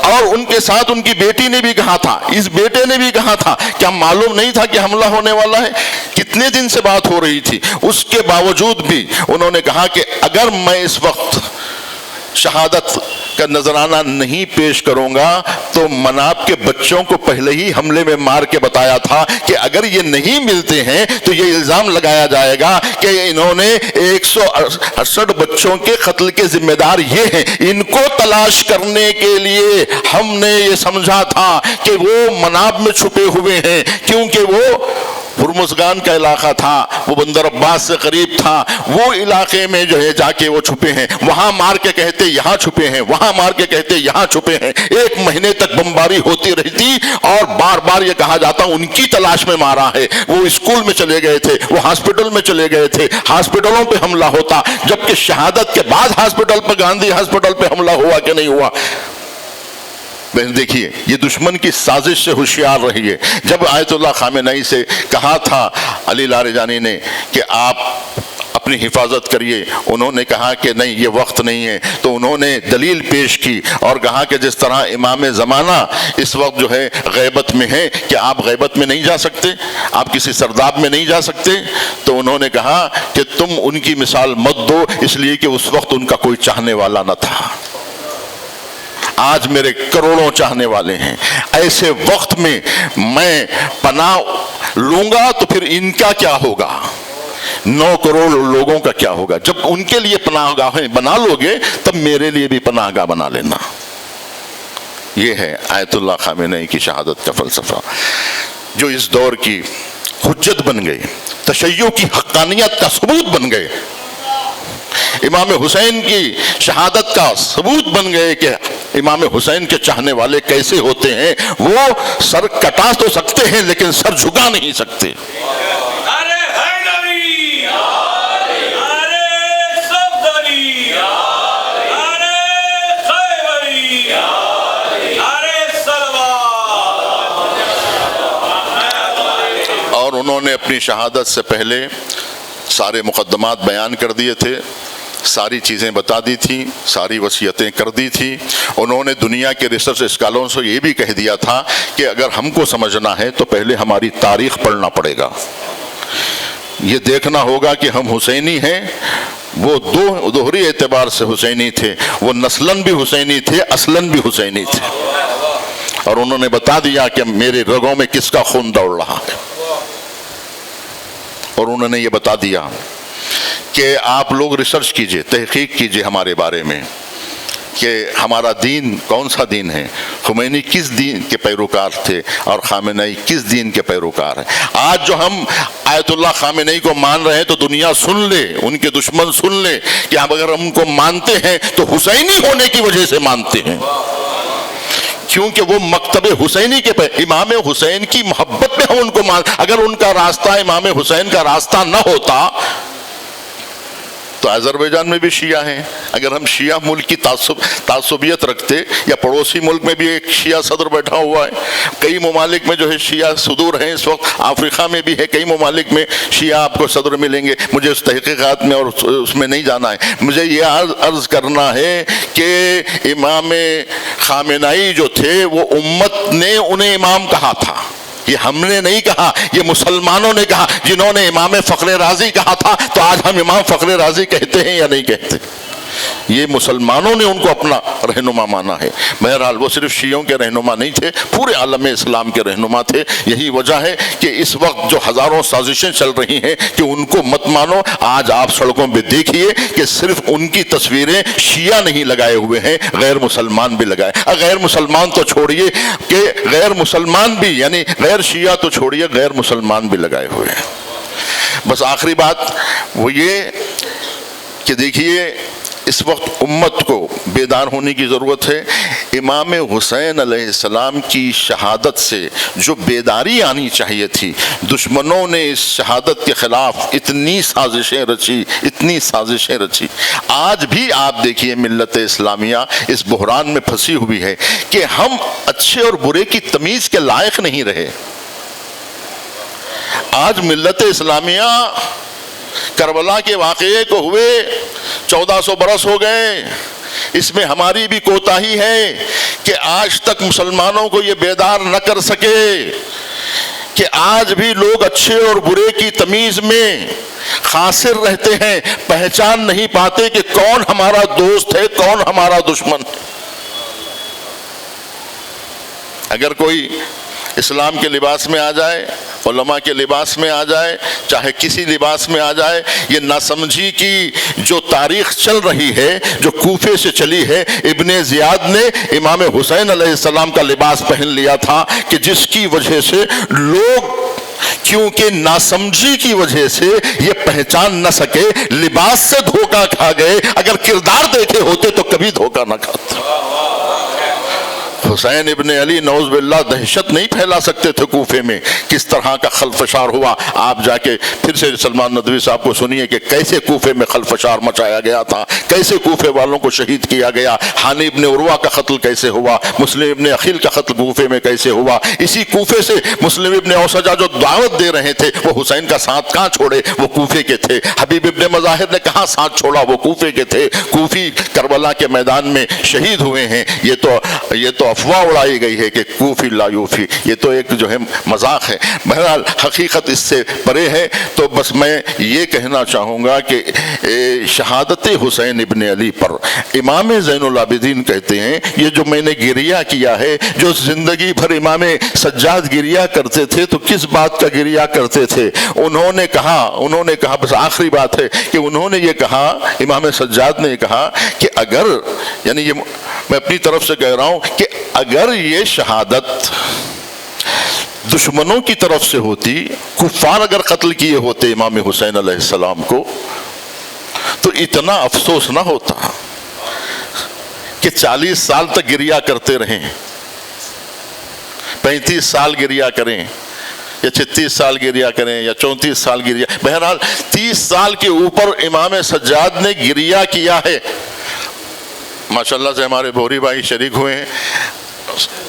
اور ان کے ساتھ ان کی بیٹی نے بھی کہا تھا، اس بیٹے نے بھی کہا تھا، کیا معلوم نہیں تھا کہ حملہ ہونے والا ہے؟ کتنے دن سے بات ہو رہی تھی، اس کے باوجود بھی انہوں نے کہا کہ اگر میں اس وقت شہادت کا نذرانہ نہیں پیش کروں گا تو مناب کے بچوں کو پہلے ہی حملے میں مار کے بتایا تھا کہ اگر یہ نہیں ملتے ہیں تو یہ الزام لگایا جائے گا کہ انہوں نے 168 بچوں کے قتل کے ذمہ دار یہ ہیں۔ ان کو تلاش کرنے کے لیے ہم نے یہ سمجھا تھا کہ وہ مناب میں چھپے ہوئے ہیں، کیونکہ وہ ہرمزگان کا علاقہ تھا، وہ بندر عباس سے قریب تھا، وہ علاقے میں جو ہے جا کے وہ چھپے ہیں، وہاں مار کے کہتے یہاں چھپے ہیں، وہاں مار کے کہتے یہاں چھپے ہیں۔ 1 مہینے تک بمباری ہوتی رہتی اور بار بار یہ کہا جاتا ان کی تلاش میں مارا ہے۔ وہ اسکول میں چلے گئے تھے، وہ ہاسپٹل میں چلے گئے تھے، ہاسپٹلوں پہ حملہ ہوتا، جبکہ شہادت کے بعد ہاسپٹل پہ، گاندھی ہاسپٹل پہ حملہ ہوا کہ نہیں ہوا؟ بہن دیکھیے، یہ دشمن کی سازش سے ہوشیار رہیے۔ جب آیت اللہ خامنہئی سے کہا تھا علی لاریجانی نے کہ آپ اپنی حفاظت کریے، انہوں نے کہا کہ نہیں یہ وقت نہیں ہے، تو انہوں نے دلیل پیش کی اور کہا کہ جس طرح امام زمانہ اس وقت جو ہے غیبت میں ہے، کہ آپ غیبت میں نہیں جا سکتے، آپ کسی سرداب میں نہیں جا سکتے، تو انہوں نے کہا کہ تم ان کی مثال مت دو، اس لیے کہ اس وقت ان کا کوئی چاہنے والا نہ تھا۔ آج میرے کروڑوں چاہنے والے ہیں، ایسے وقت میں میں پناہ لوں گا تو پھر ان کا کیا ہوگا؟ 9 کروڑ لوگوں کا کیا ہوگا؟ جب ان کے لیے پناہ گاہیں بنا لو گے تب میرے لیے بھی پناہ گاہ بنا لینا۔ یہ ہے آیت اللہ خامنہئی کی شہادت کا فلسفہ، جو اس دور کی حجت بن گئی، تشیع کی حقانیت کا ثبوت بن گئے، امام حسین کی شہادت کا ثبوت بن گئے کہ امام حسین کے چاہنے والے کیسے ہوتے ہیں۔ وہ سر کٹا تو سکتے ہیں لیکن سر جھکا نہیں سکتے۔ اور انہوں نے اپنی شہادت سے پہلے سارے مقدمات بیان کر دیے تھے، ساری چیزیں بتا دی تھیں، ساری وصیتیں کر دی تھی۔ انہوں نے دنیا کے ریسرچ اسکالروں سے یہ بھی کہہ دیا تھا کہ اگر ہم کو سمجھنا ہے تو پہلے ہماری تاریخ پڑھنا پڑے گا، یہ دیکھنا ہوگا کہ ہم حسینی ہیں۔ وہ دوہری اعتبار سے حسینی تھے، وہ نسلاً بھی حسینی تھے، اصلاً بھی حسینی تھے، اور انہوں نے بتا دیا کہ میرے رگوں میں کس کا خون دوڑ رہا ہے۔ اور انہوں نے یہ بتا دیا کہ آپ لوگ ریسرچ کیجئے، تحقیق کیجئے ہمارے بارے میں کہ ہمارا دین کون سا دین ہے، خمینی کس دین کے پیروکار تھے اور خامنہئی کس دین کے پیروکار ہیں۔ آج جو ہم آیت اللہ خامنہئی کو مان رہے ہیں تو دنیا سن لے، ان کے دشمن سن لے کہ ہم اگر ہم ان کو مانتے ہیں تو حسینی ہونے کی وجہ سے مانتے ہیں، کیونکہ وہ مکتب حسینی کے امام حسین کی محبت میں ہم ان کو مان۔ اگر ان کا راستہ امام حسین کا راستہ نہ ہوتا تو آذربائیجان میں بھی شیعہ ہیں، اگر ہم شیعہ ملک کی تعصبیت رکھتے، یا پڑوسی ملک میں بھی ایک شیعہ صدر بیٹھا ہوا ہے، کئی ممالک میں جو ہے شیعہ صدور ہیں اس وقت، افریقہ میں بھی ہے، کئی ممالک میں شیعہ آپ کو صدر ملیں گے، مجھے اس تحقیقات میں اور اس میں نہیں جانا ہے۔ مجھے یہ عرض کرنا ہے کہ امام خامنہئی جو تھے وہ امت نے انہیں امام کہا تھا، یہ ہم نے نہیں کہا، یہ مسلمانوں نے کہا، جنہوں نے امام فخر رازی کہا تھا تو آج ہم امام فخر رازی کہتے ہیں یا نہیں کہتے؟ یہ مسلمانوں نے ان کو اپنا رہنما مانا ہے۔ بہرحال وہ صرف شیعوں کے رہنما نہیں تھے، پورے عالم اسلام کے رہنما تھے۔ یہی وجہ ہے کہ اس وقت جو ہزاروں سازشیں چل رہی ہیں کہ ان کو مت مانو، آج آپ سڑکوں پہ دیکھیے کہ صرف ان کی تصویریں شیعہ نہیں لگائے ہوئے ہیں، غیر مسلمان بھی لگائے۔ غیر مسلمان تو چھوڑیے کہ غیر مسلمان بھی، یعنی غیر شیعہ تو چھوڑیے، غیر مسلمان بھی لگائے ہوئے ہیں۔ بس آخری بات وہ یہ کہ دیکھیے اس وقت امت کو بیدار ہونے کی ضرورت ہے۔ امام حسین علیہ السلام کی شہادت سے جو بیداری آنی چاہیے تھی، دشمنوں نے اس شہادت کے خلاف اتنی سازشیں رچی۔ آج بھی آپ دیکھیے ملت اسلامیہ اس بحران میں پھنسی ہوئی ہے کہ ہم اچھے اور برے کی تمیز کے لائق نہیں رہے۔ آج ملت اسلامیہ کربلا کے واقعے کو ہوئے 1400 برس ہو گئے، اس میں ہماری بھی کوتاہی ہے کہ آج تک مسلمانوں کو یہ بیدار نہ کر سکے کہ آج بھی لوگ اچھے اور برے کی تمیز میں خاسر رہتے ہیں، پہچان نہیں پاتے کہ کون ہمارا دوست ہے، کون ہمارا دشمن ہے۔ اگر کوئی اسلام کے لباس میں آ جائے، علماء کے لباس میں آ جائے، چاہے کسی لباس میں آ جائے، یہ ناسمجھی کی جو تاریخ چل رہی ہے، جو کوفے سے چلی ہے، ابن زیاد نے امام حسین علیہ السلام کا لباس پہن لیا تھا کہ جس کی وجہ سے لوگ کیونکہ ناسمجھی کی وجہ سے یہ پہچان نہ سکے، لباس سے دھوکہ کھا گئے، اگر کردار دیکھے ہوتے تو کبھی دھوکہ نہ کھاتے۔ حسین ابن علی نعوذ باللہ دہشت نہیں پھیلا سکتے تھے کوفے میں، کس طرح کا خلفشار ہوا۔ آپ جا کے پھر سے سلمان ندوی صاحب کو سنیے کہ کیسے کوفے میں خلفشار مچایا گیا تھا، کیسے کوفے والوں کو شہید کیا گیا، ہانی ابن عروہ کا قتل کیسے ہوا، مسلم ابن عقیل کا قتل کوفے میں کیسے ہوا۔ اسی کوفے سے مسلم ابن اوسجہ جو دعوت دے رہے تھے وہ حسین کا ساتھ کہاں چھوڑے، وہ کوفے کے تھے۔ حبیب ابن مظاہر نے کہاں ساتھ چھوڑا، وہ کوفے کے تھے۔ کوفی کربلا کے میدان میں شہید ہوئے ہیں۔ یہ تو افواہ اڑائی گئی ہے کہ کوفی لا یوفی، یہ تو ایک جو ہے مذاق ہے۔ بہرحال حقیقت اس سے پرے ہے۔ تو بس میں یہ کہنا چاہوں گا کہ شہادت حسین ابن علی پر امام زین العابدین کہتے ہیں یہ جو میں نے گریہ کیا ہے، جو زندگی بھر امام سجاد گریہ کرتے تھے تو کس بات کا گریہ کرتے تھے؟ انہوں نے کہا بس آخری بات ہے کہ انہوں نے یہ کہا، امام سجاد نے یہ کہا کہ اگر، یعنی یہ میں اپنی طرف سے کہہ رہا ہوں کہ اگر یہ شہادت دشمنوں کی طرف سے ہوتی، کفار اگر قتل کیے ہوتے امام حسین علیہ السلام کو، تو اتنا افسوس نہ ہوتا کہ 40 سال تک گریہ کرتے رہیں، 35 سال گریہ کریں یا 36 سال گریہ کریں یا 34 سال گریہ، بہرحال 30 سال کے اوپر امام سجاد نے گریہ کیا ہے۔ ماشاءاللہ سے ہمارے بھوری بھائی شریک ہوئے ہیں،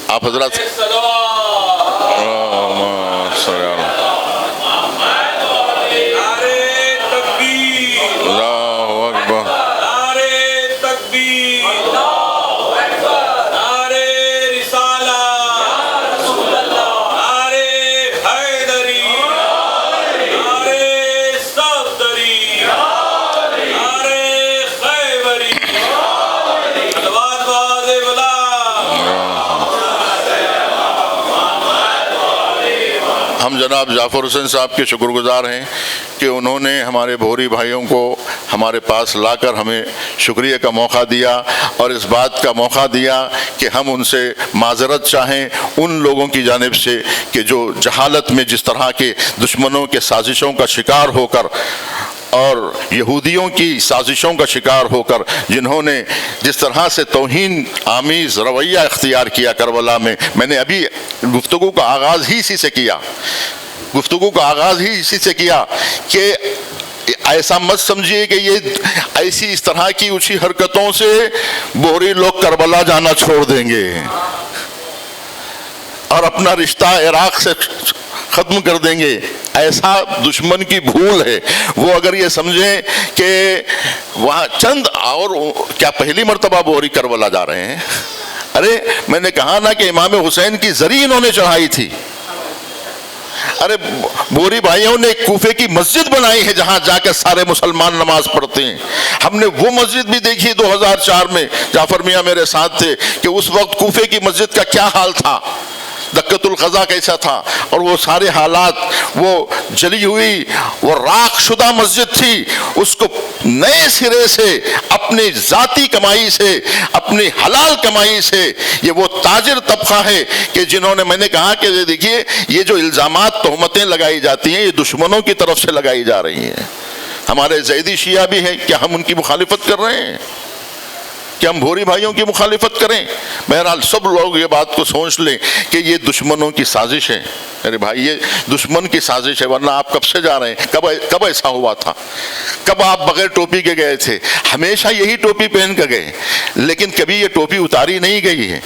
آپ حضرات ہم جناب جعفر حسین صاحب کے شکر گزار ہیں کہ انہوں نے ہمارے بھوری بھائیوں کو ہمارے پاس لا کر ہمیں شکریہ کا موقع دیا اور اس بات کا موقع دیا کہ ہم ان سے معذرت چاہیں ان لوگوں کی جانب سے کہ جو جہالت میں جس طرح کے دشمنوں کے سازشوں کا شکار ہو کر اور یہودیوں کی سازشوں کا شکار ہو کر جنہوں نے جس طرح سے توہین آمیز رویہ اختیار کیا کربلا میں نے ابھی گفتگو کا آغاز ہی اسی سے کیا کہ ایسا مت سمجھیے کہ یہ ایسی اس طرح کی اونچی حرکتوں سے بوری لوگ کربلا جانا چھوڑ دیں گے اور اپنا رشتہ عراق سے ختم کر دیں گے، ایسا دشمن کی بھول ہے۔ وہ اگر یہ سمجھیں کہ وہاں چند اور کیا پہلی مرتبہ بوری کربلا جا رہے ہیں؟ ارے میں نے کہا نا کہ امام حسین کی زری انہوں نے چڑھائی تھی۔ ارے بوری بھائیوں نے کوفے کی مسجد بنائی ہے جہاں جا کے سارے مسلمان نماز پڑھتے ہیں۔ ہم نے وہ مسجد بھی دیکھی 2004 میں، جعفر میاں میرے ساتھ تھے، کہ اس وقت کوفے کی مسجد کا کیا حال تھا، دقت القضا کیسا تھا، اور وہ سارے حالات، وہ جلی ہوئی وہ راکھ شدہ مسجد تھی، اس کو نئے سرے سے اپنی ذاتی کمائی سے، اپنی حلال کمائی سے، یہ وہ تاجر طبقہ ہے کہ جنہوں نے، میں نے کہا کہ دیکھیے یہ جو الزامات تہمتیں لگائی جاتی ہیں یہ دشمنوں کی طرف سے لگائی جا رہی ہیں۔ ہمارے زیدی شیعہ بھی ہیں، کیا ہم ان کی مخالفت کر رہے ہیں؟ کہ ہم بھوری بھائیوں کی مخالفت کریں؟ بہرحال سب لوگ یہ بات کو سوچ لیں کہ یہ دشمنوں کی سازش ہے۔ ارے بھائی یہ دشمن کی سازش ہے، ورنہ آپ کب سے جا رہے ہیں؟ کب ایسا ہوا تھا؟ کب آپ بغیر ٹوپی کے گئے تھے؟ ہمیشہ یہی ٹوپی پہن کے گئے، لیکن کبھی یہ ٹوپی اتاری نہیں گئی ہے۔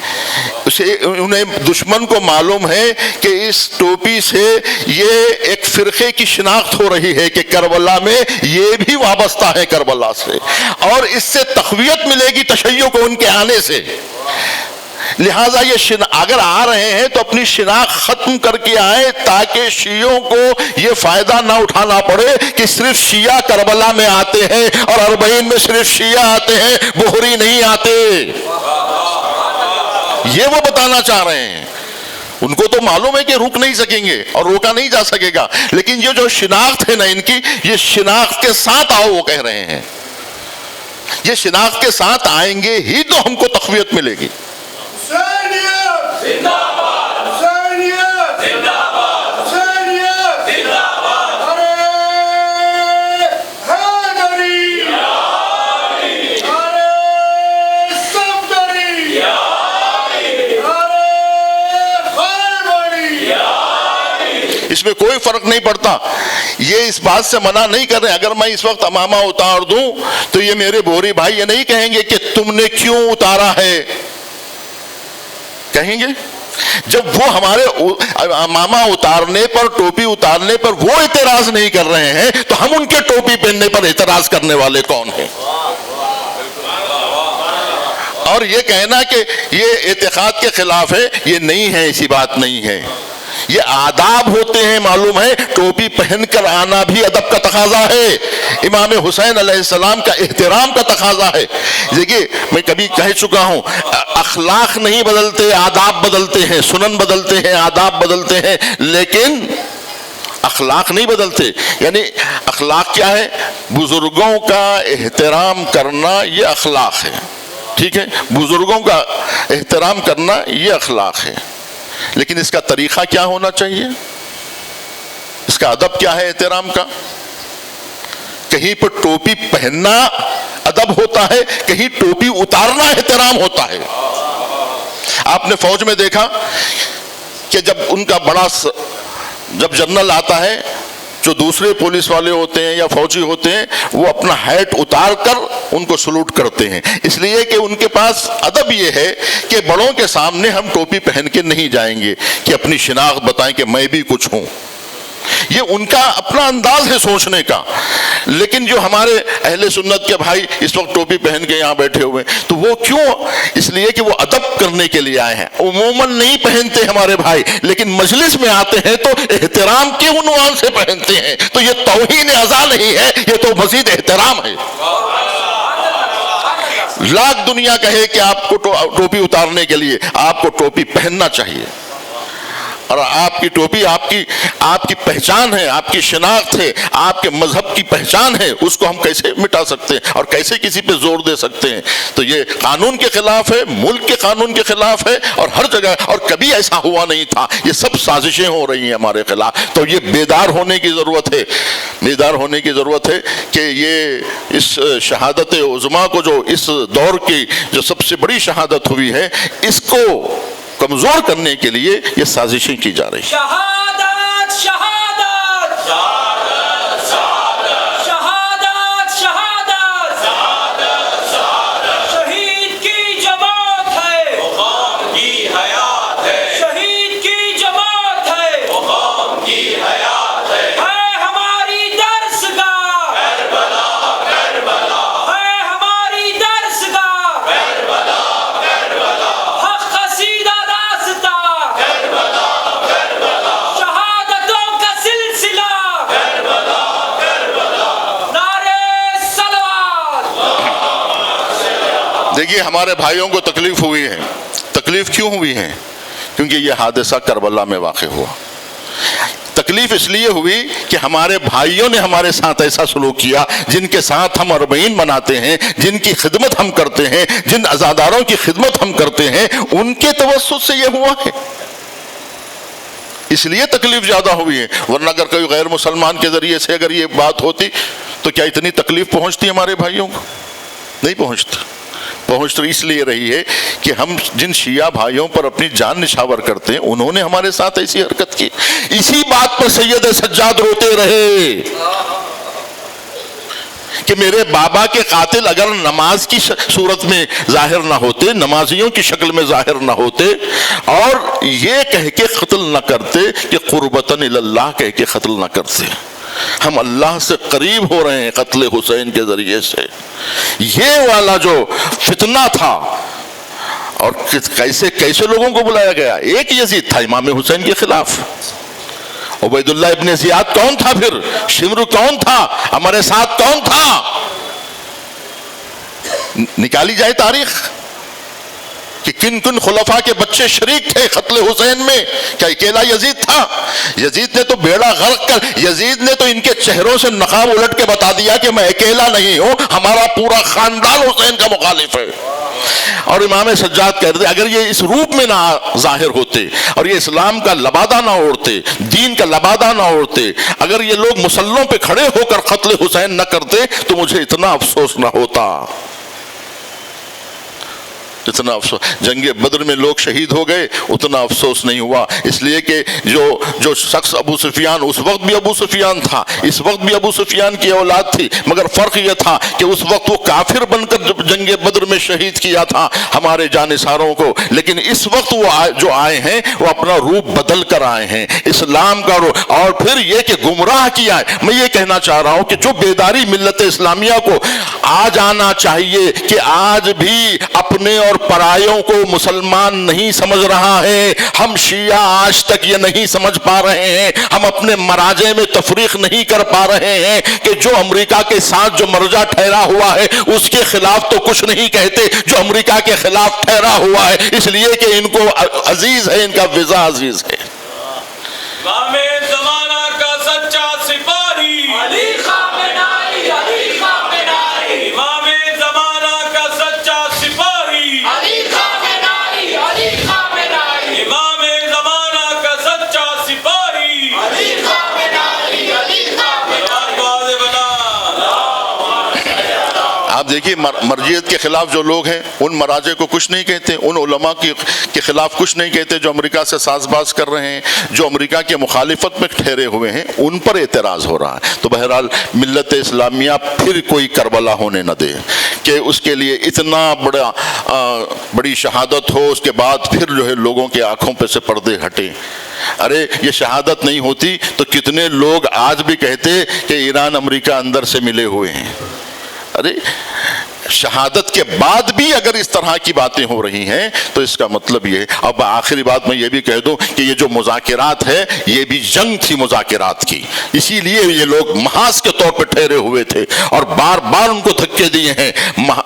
انہیں دشمن کو معلوم ہے کہ اس ٹوپی سے یہ ایک فرقے کی شناخت ہو رہی ہے کہ کربلا میں یہ بھی وابستہ ہے کربلا سے، اور اس سے تقویت ملے گی تشیع کو ان کے آنے سے۔ لہٰذا یہ اگر آ رہے ہیں تو اپنی شناخت ختم کر کے آئے تاکہ شیعوں کو یہ فائدہ نہ اٹھانا پڑے کہ صرف شیعہ کربلا میں آتے ہیں اور اربعین میں صرف شیعہ آتے ہیں، بہری نہیں آتے۔ یہ وہ بتانا چاہ رہے ہیں۔ ان کو تو معلوم ہے کہ روک نہیں سکیں گے اور روکا نہیں جا سکے گا، لیکن یہ جو شناخت ہے نا ان کی، یہ شناخت کے ساتھ آؤ وہ کہہ رہے ہیں۔ یہ شناخت کے ساتھ آئیں گے ہی تو ہم کو تقویت ملے گی۔ میں کوئی فرق نہیں پڑتا. یہ اس بات سے منع نہیں کر رہے. اگر میں اس وقت امامہ اتار دوں تو یہ میرے بوری بھائی یہ نہیں کہیں گے کہ تم نے کیوں اتارا ہے. کہیں گے جب وہ ہمارے امامہ اتارنے پر, ٹوپی اتارنے پر وہ اعتراض نہیں کر رہے ہیں تو ہم ان کے ٹوپی پہننے پر اعتراض کرنے والے کون ہیں؟ اور یہ کہنا کہ یہ اعتقاد کے خلاف ہے, یہ نہیں ہے, ایسی بات نہیں ہے. یہ آداب ہوتے ہیں, معلوم ہے. ٹوپی پہن کر آنا بھی ادب کا تقاضا ہے. امام حسین علیہ السلام کا احترام کا تقاضا ہے. دیکھیے میں کبھی کہہ چکا ہوں, اخلاق نہیں بدلتے, آداب بدلتے ہیں. سنن بدلتے ہیں, آداب بدلتے ہیں, لیکن اخلاق نہیں بدلتے. یعنی اخلاق کیا ہے؟ بزرگوں کا احترام کرنا یہ اخلاق ہے. ٹھیک ہے, بزرگوں کا احترام کرنا یہ اخلاق ہے. لیکن اس کا طریقہ کیا ہونا چاہیے؟ اس کا ادب کیا ہے احترام کا؟ کہیں پر ٹوپی پہننا ادب ہوتا ہے, کہیں ٹوپی اتارنا احترام ہوتا ہے. آپ نے فوج میں دیکھا کہ جب ان کا بڑا جب جنرل آتا ہے, جو دوسرے پولیس والے ہوتے ہیں یا فوجی ہوتے ہیں وہ اپنا ہیٹ اتار کر ان کو سلوٹ کرتے ہیں, اس لیے کہ ان کے پاس ادب یہ ہے کہ بڑوں کے سامنے ہم ٹوپی پہن کے نہیں جائیں گے کہ اپنی شناخت بتائیں کہ میں بھی کچھ ہوں. یہ ان کا اپنا انداز ہے سوچنے کا. لیکن جو ہمارے اہل سنت کے بھائی اس وقت ٹوپی پہن کے یہاں بیٹھے ہوئے تو وہ کیوں؟ اس لیے کہ وہ ادب کرنے کے لیے آئے ہیں. عموماً نہیں پہنتے ہمارے بھائی, لیکن مجلس میں آتے ہیں تو احترام کے عنوان سے پہنتے ہیں. تو یہ توہین عزا نہیں ہے, یہ تو مزید احترام ہے. لاکھ دنیا کہے کہ آپ کو ٹوپی اتارنے کے لیے آپ کو ٹوپی پہننا چاہیے, اور آپ کی ٹوپی آپ کی پہچان ہے, آپ کی شناخت ہے, آپ کے مذہب کی پہچان ہے. اس کو ہم کیسے مٹا سکتے ہیں اور کیسے کسی پہ زور دے سکتے ہیں؟ تو یہ قانون کے خلاف ہے, ملک کے قانون کے خلاف ہے, اور ہر جگہ, اور کبھی ایسا ہوا نہیں تھا. یہ سب سازشیں ہو رہی ہیں ہمارے خلاف. تو یہ بیدار ہونے کی ضرورت ہے, بیدار ہونے کی ضرورت ہے کہ یہ اس شہادت عظمیٰ کو, جو اس دور کی جو سب سے بڑی شہادت ہوئی ہے, اس کو کمزور کرنے کے لیے یہ سازشیں کی جا رہی ہیں. شہادت شہادت شہادت شہادت شہادت شہادت شہید کی جماعت ہے, قوم کی حیات ہے. شہید کی جماعت ہے, قوم کی حیات ہے. ہے ہماری درسگاہ کربلا کربلا, ہے ہماری درسگاہ کربلا کربلا. حق قصیدہ شہادتوں کا سلسلہ کربلا کربلا. نعرے صلوات. دیکھیے ہمارے بھائیوں کو تکلیف ہوئی ہے. تکلیف کیوں ہوئی ہے؟ کیونکہ یہ حادثہ کربلا میں واقع ہوا. تکلیف اس لیے ہوئی کہ ہمارے بھائیوں نے ہمارے ساتھ ایسا سلوک کیا, جن کے ساتھ ہم اربعین مناتے ہیں, جن کی خدمت ہم کرتے ہیں, جن عزاداروں کی خدمت ہم کرتے ہیں, ان کے توسط سے یہ ہوا ہے. اس لیے تکلیف زیادہ ہوئی ہے. ورنہ اگر کوئی غیر مسلمان کے ذریعے سے اگر یہ بات ہوتی تو کیا اتنی تکلیف پہنچتی ہمارے بھائیوں کو؟ نہیں پہنچتی. پہنچ تو اس لیے رہی ہے کہ ہم جن شیعہ بھائیوں پر اپنی جان نچھاور کرتے ہیں انہوں نے ہمارے ساتھ ایسی حرکت کی. اسی بات پر سید سجاد روتے رہے کہ میرے بابا کے قاتل اگر نماز کی صورت میں ظاہر نہ ہوتے, نمازیوں کی شکل میں ظاہر نہ ہوتے, اور یہ کہہ کے قتل نہ کرتے کہ قربتاً اللہ کہہ کے قتل نہ کرتے, ہم اللہ سے قریب ہو رہے ہیں قتل حسین کے ذریعے سے. یہ والا جو فتنہ تھا, اور کیسے کیسے لوگوں کو بلایا گیا. ایک یزید تھا امام حسین کے خلاف, عبید اللہ ابن زیاد کون تھا, پھر شمر کون تھا, ہمارے ساتھ کون تھا؟ نکالی جائے تاریخ کہ کن کن خلفاء کے بچے شریک تھے قتل حسین میں. کیا اکیلا یزید تھا؟ یزید نے تو بیڑا غرق کر, یزید نے تو ان کے چہروں سے نقاب الٹ کے بتا دیا کہ میں اکیلا نہیں ہوں, ہمارا پورا خاندان حسین کا مخالف ہے. اور امام سجاد کہتے ہیں اگر یہ اس روپ میں نہ ظاہر ہوتے, اور یہ اسلام کا لبادہ نہ اوڑھتے, دین کا لبادہ نہ اوڑھتے, اگر یہ لوگ مسلوں پہ کھڑے ہو کر قتل حسین نہ کرتے تو مجھے اتنا افسوس نہ ہوتا. جتنا افسوس جنگ بدر میں لوگ شہید ہو گئے اتنا افسوس نہیں ہوا، اس لیے کہ جو شخص ابو سفیان، اس وقت بھی ابو سفیان تھا، اس وقت بھی ابو سفیان کی اولاد تھی، مگر فرق یہ تھا کہ اس وقت وہ کافر بن کر جنگ بدر میں شہید کیا تھا ہمارے جانثاروں کو، لیکن اس وقت وہ جو آئے ہیں وہ اپنا روپ بدل کر آئے ہیں اسلام کا اور پھر یہ کہ گمراہ کیا ہے۔ میں یہ کہنا چاہ رہا ہوں کہ جو بیداری ملت اسلامیہ کو آج آنا چاہیے کہ آج بھی اپنے اور پرایوں کو مسلمان نہیں سمجھ رہا ہے، ہم شیعہ آج تک یہ نہیں سمجھ پا رہے ہیں، ہم اپنے مراجع میں تفریق نہیں کر پا رہے ہیں کہ جو امریکہ کے ساتھ جو مرجع ٹھہرا ہوا ہے اس کے خلاف تو کچھ نہیں کہتے جو امریکہ کے خلاف ٹھہرا ہوا ہے، اس لیے کہ ان کو عزیز ہے، ان کا ویزا عزیز ہے۔ امام زمانہ کا سچا سپاہی علی خامنائی، علی خامنائی، امام زمانہ کا سچا سپاہی علی خامنائی، علی خامنائی، امام زمانہ کا سچا سپاہی علی خامنائی، علی خامنائی۔ آپ دیکھیے مرجعیت کے خلاف جو لوگ ہیں ان مراجع کو کچھ نہیں کہتے، ان علماء کے خلاف کچھ نہیں کہتے جو امریکہ سے ساز باز کر رہے ہیں، جو امریکہ کے مخالفت میں ٹھہرے ہوئے ہیں، ان پر اعتراض ہو رہا ہے۔ تو بہرحال ملت اسلامیہ پھر کوئی کربلا ہونے نہ دے کہ اس کے لیے اتنا بڑی شہادت ہو، اس کے بعد پھر جو ہے لوگوں کے آنکھوں پہ سے پردے ہٹے۔ ارے یہ شہادت نہیں ہوتی تو کتنے لوگ آج بھی کہتے کہ ایران امریکہ اندر سے ملے ہوئے ہیں۔ ارے شہادت کے بعد بھی اگر اس طرح کی باتیں ہو رہی ہیں تو اس کا مطلب یہ ہے۔ اب آخری بات میں یہ بھی کہہ دوں کہ یہ جو مذاکرات ہے یہ بھی جنگ تھی مذاکرات کی، اسی لیے یہ لوگ محاذ کے طور پہ ٹھہرے ہوئے تھے اور بار بار ان کو دھکے دیے ہیں،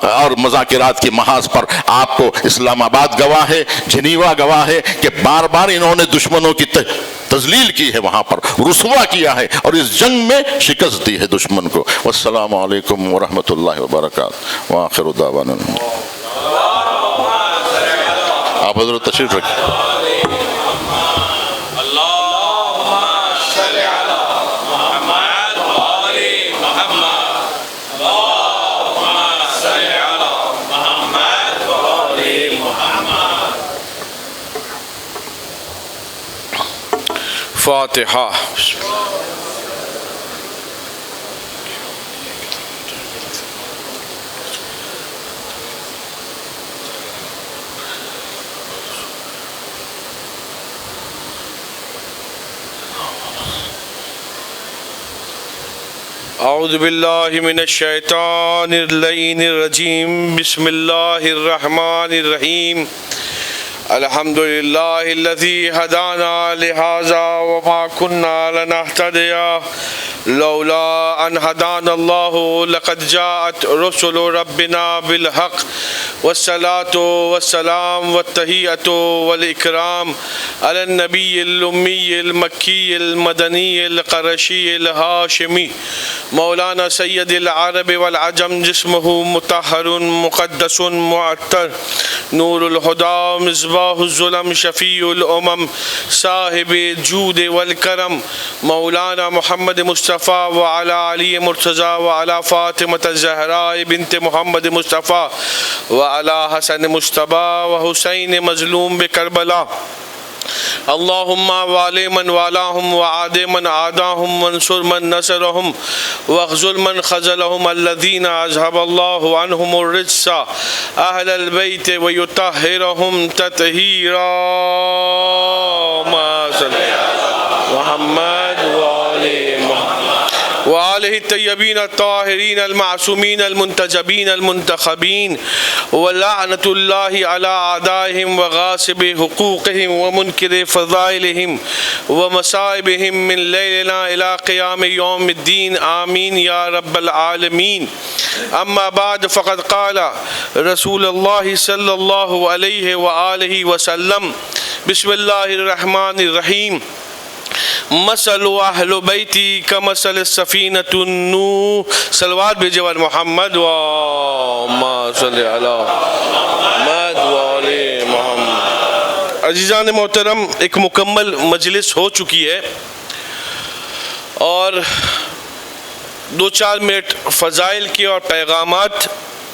اور مذاکرات کے محاذ پر آپ کو اسلام آباد گواہ ہے، جنیوا گواہ ہے کہ بار بار انہوں نے دشمنوں کی تذلیل کی ہے، وہاں پر رسوا کیا ہے اور اس جنگ میں شکست دی ہے دشمن کو۔ والسلام علیکم ورحمۃ اللہ وبرکاتہ وآخر دعوانا۔ آپ حضرت تشریف رکھیں۔ فاتحہ۔ اعوذ باللہ من الشیطان اللعین الرجیم، بسم اللہ الرحمن الرحیم۔ الحمد للہ الذی ہدانا لہذا وما كنا لنهتدی لولا ان ہدانا اللہ لقد جاءت رسل ربنا بالحق والصلاة والسلام والتحیۃ والاکرام علی النبی الامی المکی المدنی القرشی الہاشمی مولانا سید العرب والعجم جسمہ مطہر مقدس معطر نور الہدی مصباح الظلم شفیع الامم صاحب جود والکرم مولانا محمد مصطفیٰ وعلی علی مرتضیٰ وعلی فاطمۃ الزہراء بنت محمد مصطفیٰ وعلی حسن مجتبی وحسین مظلوم بکربلا اللہم والی من والاہم وعاد من عاداہم وانصر من نصرہم واخذل من خذلہم الذین اذہب اللہ عنہم الرجس اہل البیت ویطہرہم تطہیرا محمد وآلہ محمد وآلہ الطیبین الطاہرین المعصومین المنتجبین المنتخبین ولعنۃ اللہ علی اعدائہم وغاصب حقوقہم ومنکر فضائلہم ومصائبہم من لیلنا الی قیام یوم الدین آمین یا رب العالمین۔ اما بعد فقد قال رسول اللہ صلی اللہ علیہ وآلہ وسلم بسم اللہ الرحمن الرحیم مثل اہل بیتی کمثل السفینۃ النوح۔ صلوات بھیجے والے محمد اللہم صلی علی محمد وآلہ محمد۔ عزیزان محترم، ایک مکمل مجلس ہو چکی ہے اور 2-4 منٹ فضائل کے اور پیغامات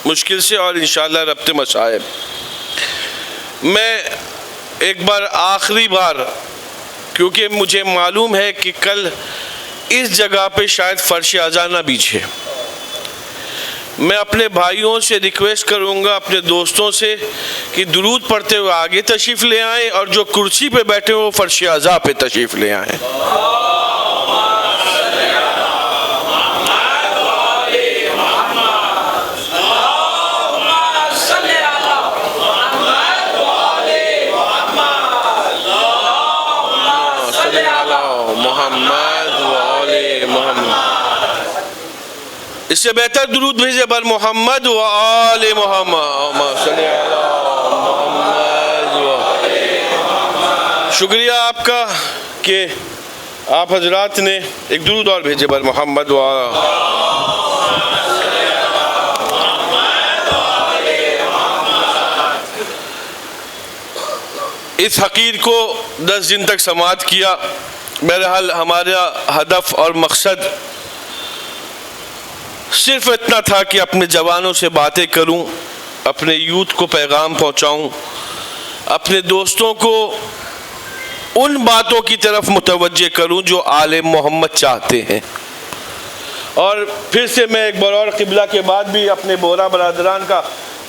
مشکل سے اور انشاءاللہ ربط مصائب۔ میں ایک بار آخری بار، کیونکہ مجھے معلوم ہے کہ کل اس جگہ پہ شاید فرش ازاں نہ بچھے، میں اپنے بھائیوں سے ریکویسٹ کروں گا، اپنے دوستوں سے، کہ درود پڑھتے ہوئے آگے تشریف لے آئیں، اور جو کرسی پہ بیٹھے ہو فرش ازاں پہ تشریف لے آئیں۔ اس سے بہتر درود بھیجے بر محمد و آل محمد صلی اللہ محمد۔ شکریہ آپ کا کہ آپ حضرات نے ایک درود اور بھیجے بر محمد و آل۔ اس حقیر کو 10 دن تک سماعت کیا۔ بہرحال ہمارا ہدف اور مقصد صرف اتنا تھا کہ اپنے جوانوں سے باتیں کروں، اپنے یوتھ کو پیغام پہنچاؤں، اپنے دوستوں کو ان باتوں کی طرف متوجہ کروں جو آل محمد چاہتے ہیں۔ اور پھر سے میں ایک بار اور قبلہ کے بعد بھی اپنے بورا برادران کا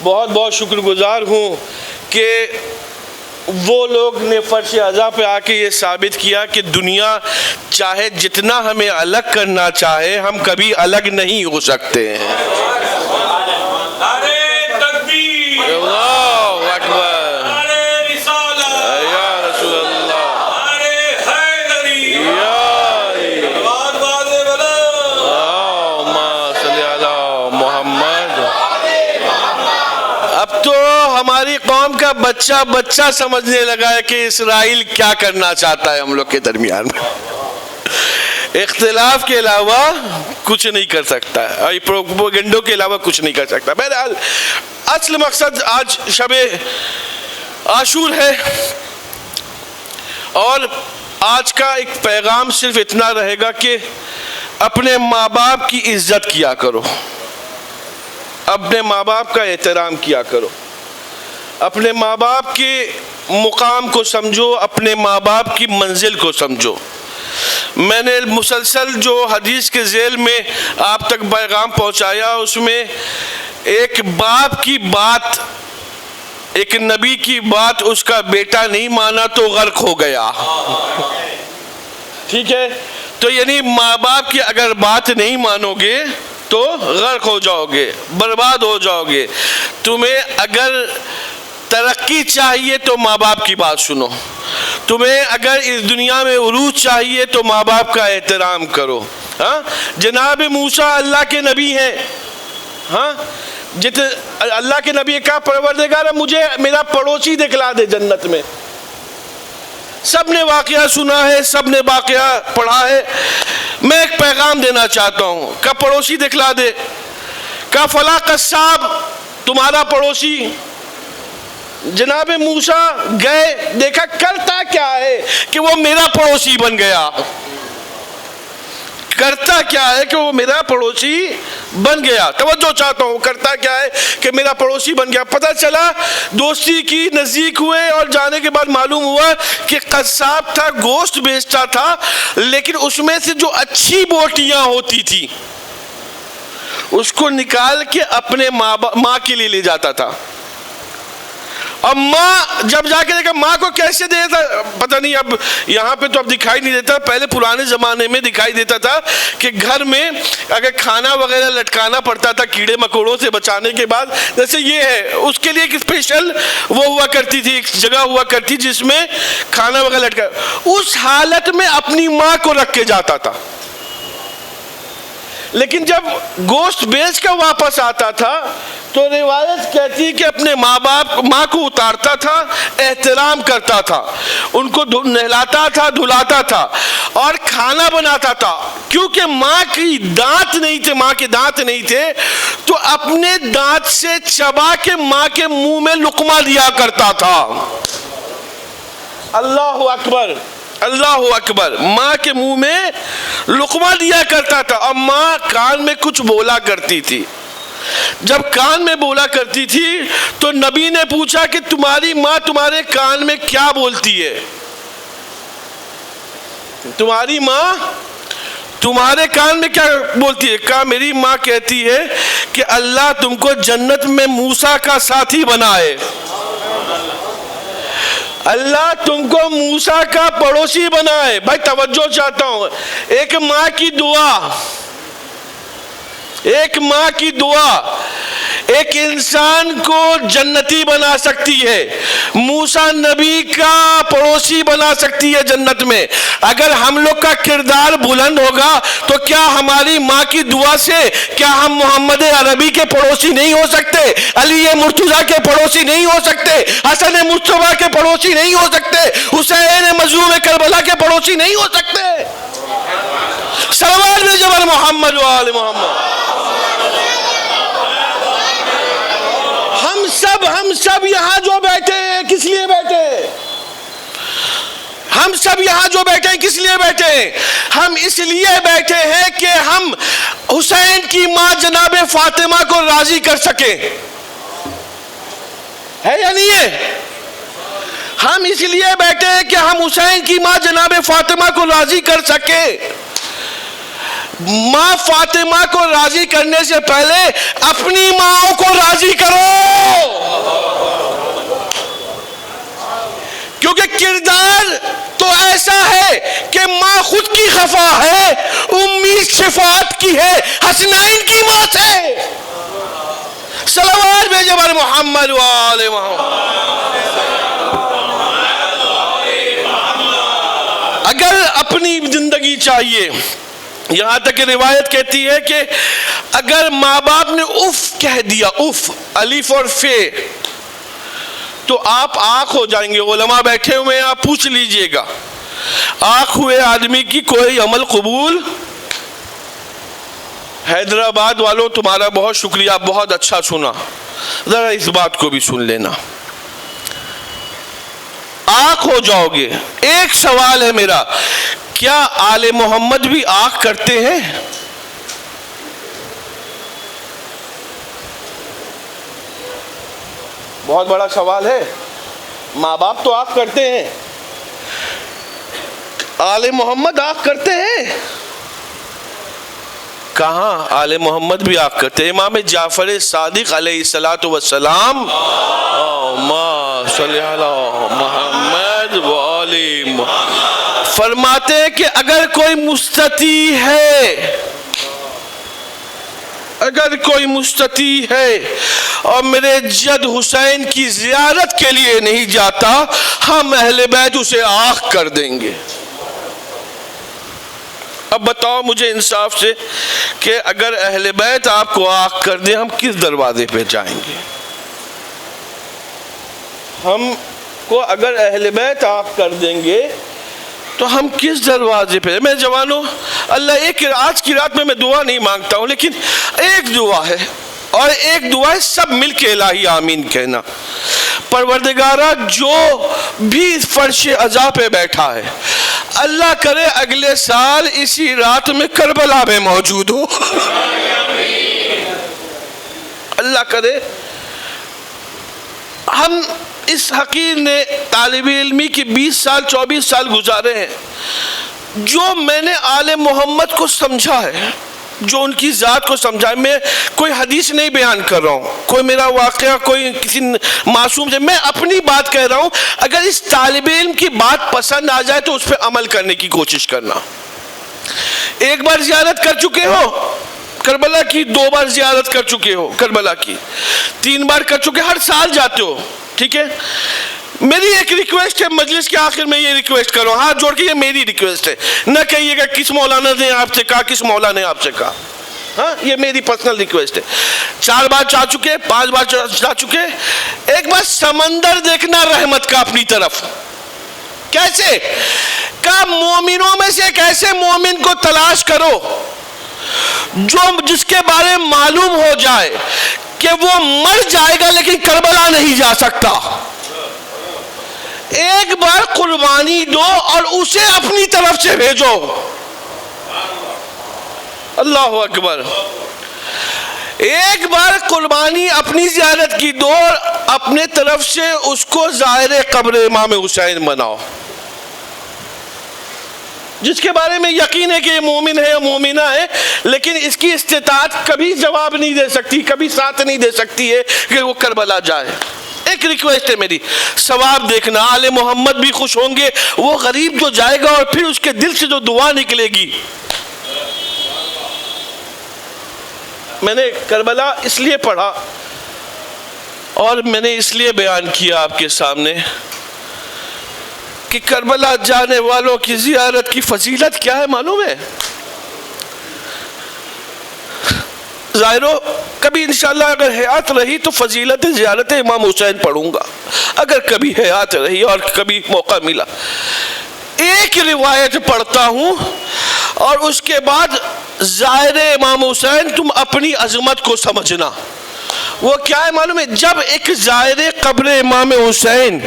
بہت بہت شکر گزار ہوں کہ وہ لوگ نے فرش ازاں پہ آ کے یہ ثابت کیا کہ دنیا چاہے جتنا ہمیں الگ کرنا چاہے، ہم کبھی الگ نہیں ہو سکتے ہیں۔ نعرے تکبیر، اللہ اکبر، نعرے رسالت، یا رسول اللہ، نعرے حیدری، یا علی، آواز بازے بلند۔ اللہم صلی علی محمد۔ اب تو ہماری قوم کا بچہ سمجھنے لگا ہے کہ اسرائیل کیا کرنا چاہتا ہے ہم لوگ کے درمیان میں۔ اختلاف کے علاوہ کچھ نہیں کر سکتا ہے، اور پروپیگنڈوں کے علاوہ کچھ نہیں کر سکتا۔ بہرحال اصل مقصد آج شب عاشور ہے، اور آج کا ایک پیغام صرف اتنا رہے گا کہ اپنے ماں باپ کی عزت کیا کرو، اپنے ماں باپ کا احترام کیا کرو، اپنے ماں باپ کے مقام کو سمجھو، اپنے ماں باپ کی منزل کو سمجھو۔ میں نے مسلسل جو حدیث کے ذیل میں آپ تک پیغام پہنچایا، اس میں ایک باپ کی بات، ایک نبی کی بات اس کا بیٹا نہیں مانا تو غرق ہو گیا۔ ٹھیک ہے، تو یعنی ماں باپ کی اگر بات نہیں مانو گے تو غرق ہو جاؤ گے، برباد ہو جاؤ گے۔ تمہیں اگر ترقی چاہیے تو ماں باپ کی بات سنو، تمہیں اگر اس دنیا میں عروج چاہیے تو ماں باپ کا احترام کرو۔ ہاں، جناب موسیٰ اللہ کے نبی ہیں، ہاں، اللہ کے نبی کا پروردگار مجھے میرا پڑوسی دکھلا دے جنت میں۔ سب نے واقعہ سنا ہے، سب نے واقعہ پڑھا ہے، میں ایک پیغام دینا چاہتا ہوں کہ پڑوسی دکھلا دے، کہ فلاں قصاب تمہارا پڑوسی۔ جناب موسیٰ گئے، دیکھا کرتا کیا ہے کہ وہ میرا پڑوسی بن گیا، کرتا کیا ہے کہ وہ میرا پڑوسی بن گیا۔ توجہ چاہتا ہوں، کرتا کیا ہے کہ میرا پڑوسی بن گیا۔ پتہ چلا، دوستی کی، نزدیک ہوئے، اور جانے کے بعد معلوم ہوا کہ قصاب تھا، گوشت بیچتا تھا، لیکن اس میں سے جو اچھی بوٹیاں ہوتی تھی اس کو نکال کے اپنے ماں کے لیے لے جاتا تھا۔ اور ماں جب جا کے دیکھا، ماں کو کیسے دیتا پتہ نہیں، اب یہاں پہ تو اب دکھائی نہیں دیتا، پہلے پرانے زمانے میں دکھائی دیتا تھا کہ گھر میں اگر کھانا وغیرہ لٹکانا پڑتا تھا کیڑے مکوڑوں سے بچانے کے بعد، جیسے یہ ہے، اس کے لیے ایک اسپیشل وہ ہوا کرتی تھی، ایک جگہ ہوا کرتی جس میں کھانا وغیرہ لٹکا، اس حالت میں اپنی ماں کو رکھ کے جاتا تھا۔ لیکن جب گوشت بیچ کر واپس آتا تھا تو روایت کہتی کہ اپنے ماں کو اتارتا تھا، احترام کرتا تھا، ان کو نہلاتا تھا، دھلاتا تھا، اور کھانا بناتا تھا۔ کیونکہ ماں کے دانت نہیں تھے تو اپنے دانت سے چبا کے ماں کے منہ میں لقمہ دیا کرتا تھا۔ اللہ اکبر، اللہ اکبر، ماں کے منہ میں لقمہ دیا کرتا تھا، اور ماں کان میں کچھ بولا کرتی تھی۔ جب کان میں بولا کرتی تھی تو نبی نے پوچھا کہ تمہاری ماں تمہارے کان میں کیا بولتی ہے؟ تمہاری ماں تمہارے کان میں کیا بولتی ہے؟ کہا میری ماں کہتی ہے کہ اللہ تم کو جنت میں موسیٰ کا ساتھی بنائے، اللہ تم کو موسیٰ کا پڑوسی بنائے۔ بھائی توجہ چاہتا ہوں، ایک ماں کی دعا، ایک ماں کی دعا ایک انسان کو جنتی بنا سکتی ہے، موسیٰ نبی کا پڑوسی بنا سکتی ہے جنت میں۔ اگر ہم لوگ کا کردار بلند ہوگا تو کیا ہماری ماں کی دعا سے کیا ہم محمد عربی کے پڑوسی نہیں ہو سکتے؟ علی مرتضیٰ کے پڑوسی نہیں ہو سکتے؟ حسن مصطفیٰ کے پڑوسی نہیں ہو سکتے؟ حسین مظلوم کربلا کے پڑوسی نہیں ہو سکتے؟ صلوات میں جبر محمد و آل محمد۔ ہم سب یہاں جو بیٹھے ہیں کس لیے بیٹھے ہیں؟ ہم سب یہاں جو بیٹھے ہیں کس لیے بیٹھے ہیں؟ ہم اس لیے بیٹھے ہیں کہ ہم حسین کی ماں جناب فاطمہ کو راضی کر سکیں، ہے یا نہیں ہے؟ ہم اس لیے بیٹھے ہیں کہ ہم حسین کی ماں جناب فاطمہ کو راضی کر سکیں۔ ماں فاطمہ کو راضی کرنے سے پہلے اپنی ماں کو راضی کرو، کیونکہ کردار تو ایسا ہے کہ ماں خود کی خفا ہے، امید شفاعت کی ہے، حسنین کی موت ہے۔ صلوات بھیجے بر محمد و آل محمد۔ اگر اپنی زندگی چاہیے، یہاں تک کہ روایت کہتی ہے کہ اگر ماں باپ نے اف کہہ دیا، اف الف اور فے، تو آپ آنکھ ہو جائیں گے۔ علماء بیٹھے ہوئے ہیں، آپ پوچھ لیجئے گا، آنکھ ہوئے آدمی کی کوئی عمل قبول؟ حیدرآباد والوں تمہارا بہت شکریہ، بہت اچھا سنا، ذرا اس بات کو بھی سن لینا، آنکھ ہو جاؤ گے۔ ایک سوال ہے میرا، کیا آل محمد بھی آنکھ کرتے ہیں؟ بہت بڑا سوال ہے۔ ماں باپ تو آنکھ کرتے ہیں، آل محمد آنکھ کرتے ہیں؟ کہاں آل محمد بھی آنکھ کرتے ہیں؟ امام جعفر صادق علیہ السلام اللہم صلی علی محمد و آل محمد فرماتے ہیں کہ اگر کوئی مستطیع ہے، اگر کوئی مستطیع ہے اور میرے جد حسین کی زیارت کے لیے نہیں جاتا، ہم اہل بیت اسے آنکھ کر دیں گے۔ اب بتاؤ مجھے انصاف سے کہ اگر اہل بیت آپ کو آنکھ کر دیں، ہم کس دروازے پہ جائیں گے؟ ہم کو اگر اہل بیت آنکھ کر دیں گے تو ہم کس دروازے پہ؟ میں جوانوں، اللہ ایک آج کی رات میں دعا نہیں مانگتا ہوں، لیکن ایک دعا ہے، اور ایک دعا ہے سب مل کے الہی آمین کہنا۔ پروردگارہ جو بھی فرش عزا پہ بیٹھا ہے، اللہ کرے اگلے سال اسی رات میں کربلا میں موجود ہو، اللہ کرے۔ ہم اس حقیر نے طالب علمی کی 20 سال 24 سال گزارے ہیں، جو میں نے آل محمد کو سمجھا ہے، جو ان کی ذات کو سمجھا ہے، میں کوئی حدیث نہیں بیان کر رہا ہوں، کوئی میرا واقعہ کوئی کسی معصوم سے، میں اپنی بات کہہ رہا ہوں۔ اگر اس طالب علم کی بات پسند آ جائے تو اس پہ عمل کرنے کی کوشش کرنا۔ ایک بار زیارت کر چکے ہو کربلا کی، 2 بار زیارت کر چکے ہو کربلا کی، 3 بار کر چکے، ہر سال جاتے ہو، ٹھیک ہے؟ میری ایک ریکویسٹ ہے، مجلس کے آخر میں یہ ریکویسٹ کرو، ہاتھ جوڑ کے، یہ میری ریکویسٹ ہے، نہ کہیے گا کس مولانا نے آپ سے کہا، کس مولانا نے آپ سے کہا، ہاں یہ میری پرسنل ریکویسٹ ہے۔ 4 بار جا چکے، 5 بار جا چکے، ایک بار سمندر دیکھنا رحمت کا اپنی طرف۔ کیسے؟ کہا مومنوں میں سے ایک ایسے مومن کو تلاش کرو جس کے بارے میں معلوم ہو جائے کہ وہ مر جائے گا لیکن کربلا نہیں جا سکتا، ایک بار قربانی دو اور اسے اپنی طرف سے بھیجو۔ اللہ اکبر۔ ایک بار قربانی اپنی زیارت کی دو اور اپنے طرف سے اس کو زائر قبر امام حسین بناؤ، جس کے بارے میں یقین ہے کہ یہ مومن ہے یا مومنہ ہے، لیکن اس کی استطاعت کبھی جواب نہیں دے سکتی، کبھی ساتھ نہیں دے سکتی ہے کہ وہ کربلا جائے۔ ایک ریکویسٹ ہے میری، ثواب دیکھنا، آل محمد بھی خوش ہوں گے، وہ غریب جو جائے گا اور پھر اس کے دل سے جو دعا نکلے گی۔ میں نے کربلا اس لیے پڑھا اور میں نے اس لیے بیان کیا آپ کے سامنے کہ کربلا جانے والوں کی زیارت کی فضیلت کیا ہے معلوم ہے؟ ظاہرو کبھی انشاءاللہ اگر حیات رہی تو فضیلت زیارت امام حسین پڑھوں گا، اگر کبھی حیات رہی اور کبھی موقع ملا۔ ایک روایت پڑھتا ہوں اور اس کے بعد زائر امام حسین تم اپنی عظمت کو سمجھنا۔ وہ کیا ہے معلوم ہے؟ جب ایک زائر قبر امام حسین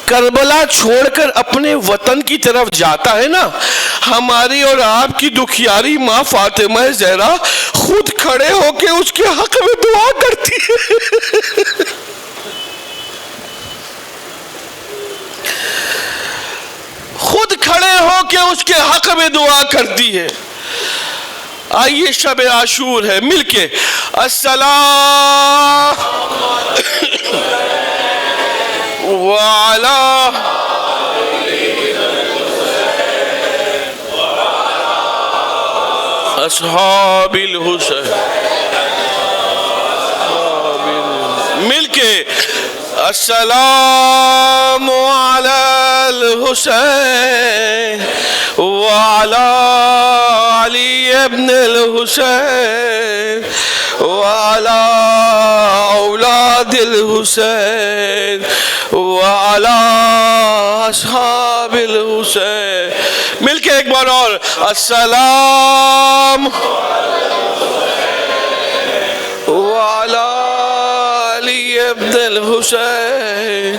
کربلا چھوڑ کر اپنے وطن کی طرف جاتا ہے نا، ہماری اور آپ کی دکھیاری ماں فاطمہ زہرا خود کھڑے ہو کے اس کے حق میں دعا کرتی ہے۔ خود کھڑے ہو کے اس کے حق میں دعا کرتی ہے۔ آئیے شب عاشور ہے، مل کے السلام وعلا اصحاب الحسین، مل کے السلام علی الحسین وعلی علی ابن الحسین وعلی اولاد الحسین وعلی اصحاب الحسین۔ مل کے ایک بار اور السلام وعلی علی ابن الحسین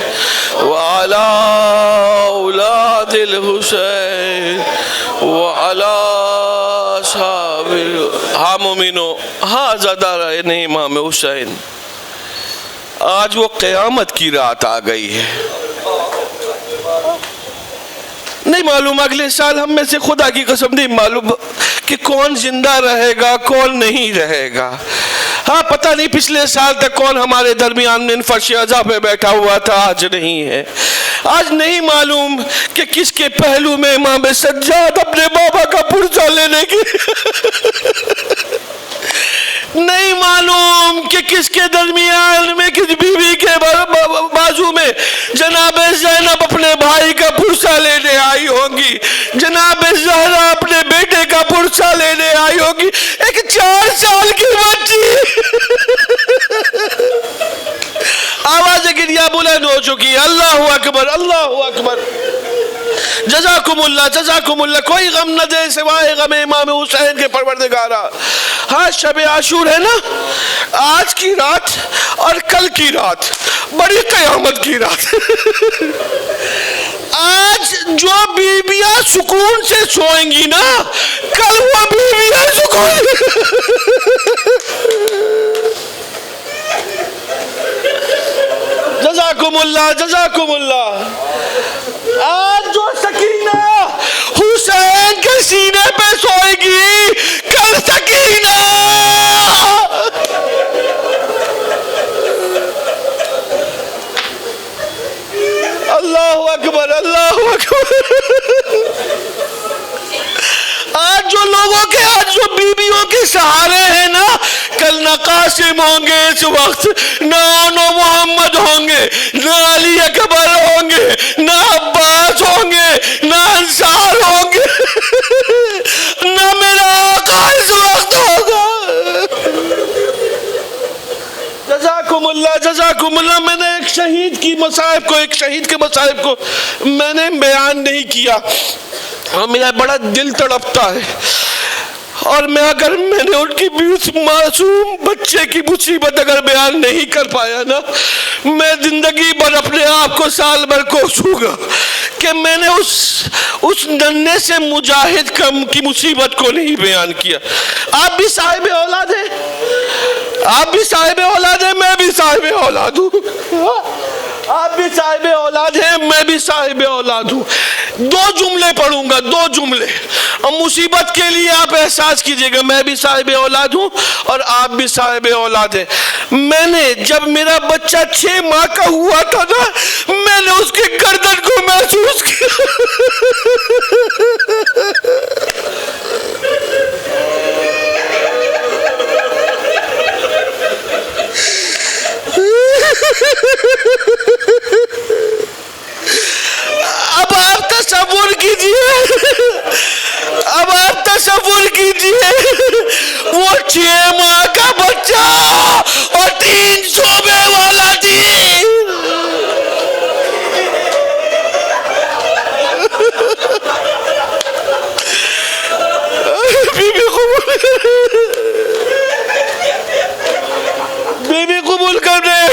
وعلی اولاد الحسین وعلی اصحاب الحسین۔ ہاں مومنو، ہاں زدہ رہنے امام حسین، آج وہ قیامت کی رات آ گئی ہے۔ نہیں معلوم اگلے سال ہم میں سے خدا کی قسم نہیں معلوم کہ کون زندہ رہے گا کون نہیں رہے گا۔ ہاں پتہ نہیں پچھلے سال تک کون ہمارے درمیان میں فرش عزا پہ بیٹھا ہوا تھا، آج نہیں ہے۔ آج نہیں معلوم کہ کس کے پہلو میں امام سجاد اپنے بابا کا پرزہ لینے کی نہیں معلوم کہ کس کے درمیان میں کس بیوی کے بازو میں جناب زینب اپنے بھائی کا پرسہ لینے آئی ہوگی، جناب زہرا اپنے بیٹے کا پرسہ لینے آئی ہوگی، ایک 4 سال کی بچی آواز گریہ بلند ہو چکی۔ اللہ اکبر، اللہ اکبر، جزاکم اللہ، جزاکم اللہ۔ کوئی غم نہ دے سوائے غم امام حسین کے پروردگارہ۔ ہاں شب عاشور ہے نا، آج کی رات اور کل کی رات بڑی قیامت کی رات۔ آج جو بیویاں سکون سے سوئیں گی نا، کل وہ بیویاں سکون جزاکم اللہ، جزاکم اللہ۔ آج جو سکینہ حسین کے سینے پہ سوئے گی، کل سکینہ اللہ اکبر، اللہ اکبر۔ آج جو لوگوں کے، آج جو بیویوں کے سہارے ہیں نا، کل نہ قاسم ہوں گے اس وقت، نہ محمد ہوں گے، نہ علی اکبر ہوں گے، نہ عباس ہوں گے، نہ انصار ہوں گے، نہ میرا آقا اس وقت ہوگا۔ جزاکم اللہ، جزاکم اللہ۔ میں نے ایک شہید کی مصائب کو، ایک شہید کے مصائب کو میں نے بیان نہیں کیا اور میرا بڑا دل تڑپتا ہے، اور اگر میں نے ان کی معصوم بچے کی مصیبت اگر بیان نہیں کر پایا نا، میں زندگی بھر اپنے آپ کو سال بھر کوسوں گا کہ میں نے اس ننھے سے مجاہد کی مصیبت کو نہیں بیان کیا۔ آپ بھی صاحب اولاد ہیں، آپ بھی صاحب اولاد ہیں، میں بھی صاحب اولاد ہوں. آپ بھی صاحب اولاد ہیں، میں بھی صاحب اولاد ہوں. 2 جملے پڑھوں گا، 2 جملے. اور مصیبت کے لیے آپ احساس کیجئے گا میں بھی صاحب اولاد ہوں اور آپ بھی صاحب اولاد ہیں. میں نے جب میرا بچہ 6 ماہ کا ہوا تھا نا، میں نے اس کے گردن کو محسوس کیا. اب آپ تصور کیجئے وہ 6 ماہ کا بچہ اور 3 شعبے والا دین. بی بی قبول کر رہے ہیں.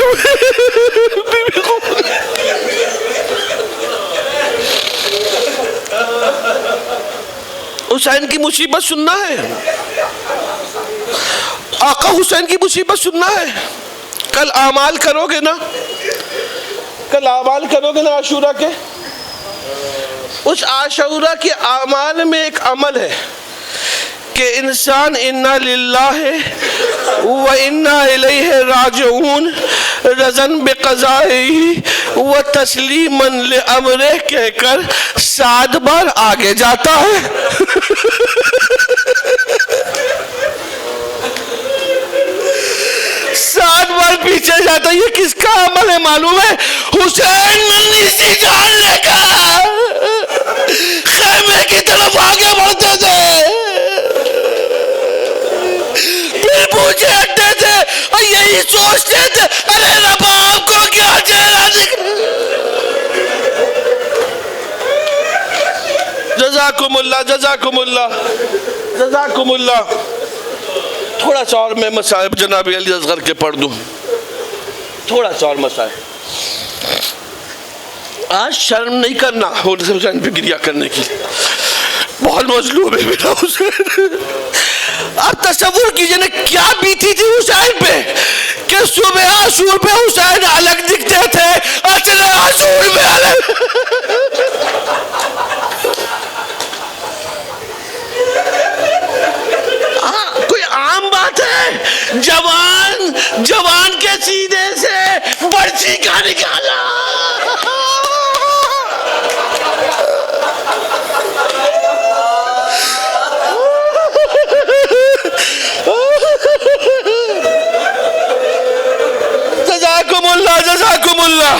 حسین کی مصیبت سننا ہے، آقا حسین کی مصیبت سننا ہے. کل اعمال کرو گے نا، کل اعمال کرو گے نا عاشورہ کے. اس عاشورہ کے اعمال میں ایک عمل ہے کہ انسان انا للہ و انا الیہ راجعون رضاً بقضائہ و تسلیما لامرہ کہہ کر 7 بار آگے جاتا ہے. پیچھے جاتا. یہ کس کا عمل ہے معلوم ہے؟ حسین ننھی سی جان لے کر خیمے کی طرف آگے بڑھتے تھے، پھر پوچھے ہٹتے تھے اور یہی سوچتے تھے ارے ربا آپ کو کیا چہرہ دکھ. جزاکم اللہ جزاکم اللہ جزاکم اللہ. تھوڑا سا اور میں مصائب جناب علی اصغر کے پڑھ دوں، تھوڑا سا اور مصائب. آج شرم نہیں کرنا حسین پہ گریہ کرنے کی، بہت مظلوم ہے میرا حسین. آپ تصور کیجئے نا کیا بیتی تھی حسین پہ کہ صبح عاشور پہ حسین الگ دکھتے تھے، اصل عاشور میں الگ. کوئی عام بات ہے جوان کے سینے سے برچی کا نکالا. جزاکم اللہ جزاکم اللہ.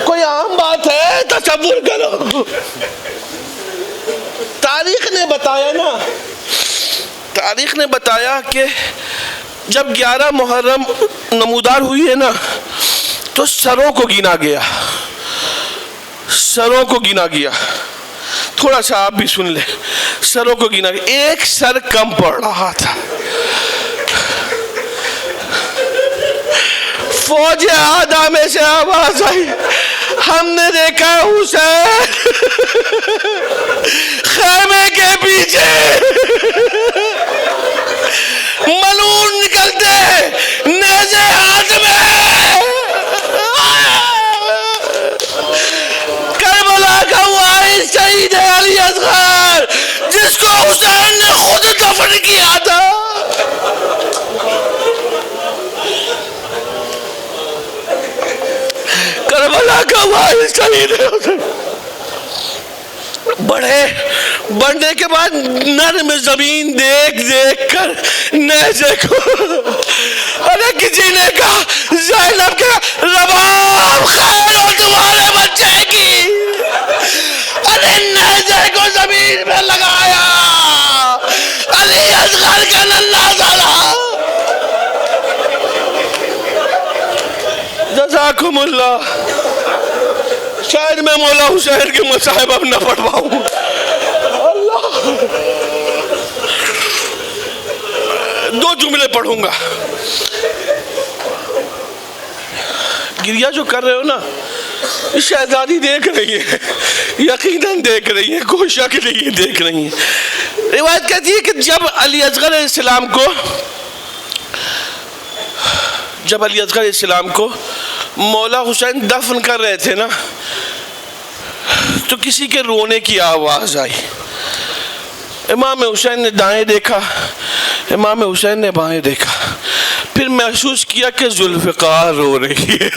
کوئی عام بات ہے؟ تصور کرو. تاریخ نے بتایا نا، تاریخ نے بتایا کہ جب 11 محرم نمودار ہوئی ہے نا تو سروں کو گنا گیا، سروں کو گنا گیا. تھوڑا سا آپ بھی سن لیں، سروں کو گنا گیا. ایک سر کم پڑ رہا تھا. فوج آدھا میں سے آواز آئی، ہم نے دیکھا حسین خیمے کے پیچھے ملون نکلتے نیزے ہاتھ میں. کربلا کا واحد شہید ہے علی اصغر، جس کو حسین نے خود دفن کیا تھا. کربلا کا واحد شہید ہے. بڑھنے کے بعد نرم زمین دیکھ دیکھ کر نیزے کو، ارے کسی نے کہا زینب کے رباب خیر ہو تمہارے بچے کی. ارے نیزے کو زمین میں لگایا علی اصغر کا ننھا سالا. جزاکم اللہ. شاید میں مولا حسین کے مصائب اب نہ پڑھواؤں. اللہ 2 جملے پڑھوں گا. گریہ جو کر رہے ہو نا، شہزادی دیکھ رہی ہے، یقیناً دیکھ رہی ہے، کوئی شک نہیں دیکھ رہی ہے. روایت کہتی ہے کہ جب علی اصغر علیہ السلام کو مولا حسین دفن کر رہے تھے نا، تو کسی کے رونے کی آواز آئی. امام حسین نے دائیں دیکھا، امام حسین نے بائیں دیکھا، پھر محسوس کیا کہ ذوالفقار رو رہی ہے.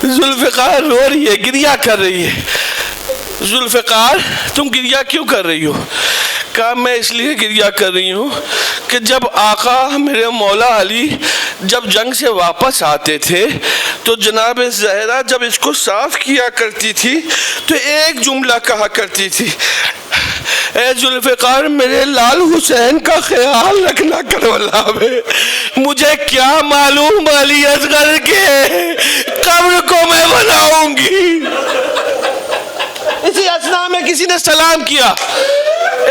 ذوالفقار رو رہی ہے، گریہ کر رہی ہے. ذوالفقار تم گریہ کیوں کر رہی ہو؟ کہا میں اس لیے گریہ کر رہی ہوں کہ جب آقا میرے مولا علی جب جنگ سے واپس آتے تھے تو جناب زہرا جب اس کو صاف کیا کرتی تھی تو ایک جملہ کہا کرتی تھی، اے ذوالفقار میرے لال حسین کا خیال رکھنا کربلا میں. مجھے کیا معلوم علی اصغر کے قبر کو میں بناؤں گی. اسی اثنا میں کسی نے سلام کیا،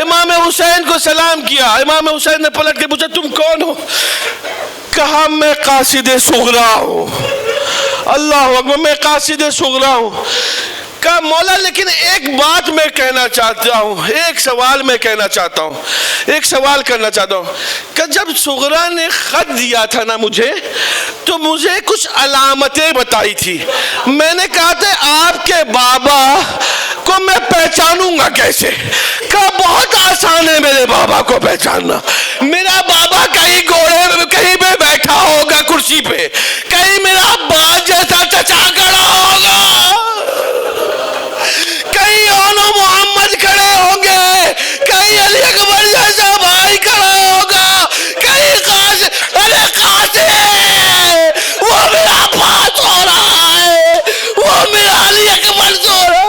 امام حسین کو سلام کیا. امام حسین نے پلٹ کے پوچھا تم کون ہو؟ کہا میں قاصد صغرا ہوں. اللہ اکبر، میں قاصد صغرا ہوں. کہا مولا لیکن ایک بات میں کہنا چاہتا ہوں، ایک سوال میں کہنا چاہتا ہوں، ایک سوال کرنا چاہتا ہوں کہ جب صغرا نے خط دیا تھا نا مجھے تو مجھے کچھ علامتیں بتائی تھی. میں نے کہا تھا آپ کے بابا کو میں پہچانوں گا کیسے؟ کہا بہت آسان ہے میرے بابا کو پہچاننا. میرا بابا کہیں گھوڑے کہیں پہ بیٹھا ہوگا کرسی پہ، کہیں میرا باپ جیسا چچا کھڑا ہوگا، کہیں اونو محمد کھڑے ہوں گے، کہیں علی اکبر جیسا بھائی کھڑا ہوگا، کہیں قاسم. ارے قاسم وہ میرا باپ ہو رہا ہے، وہ میرا علی اکبر ہو رہا ہے.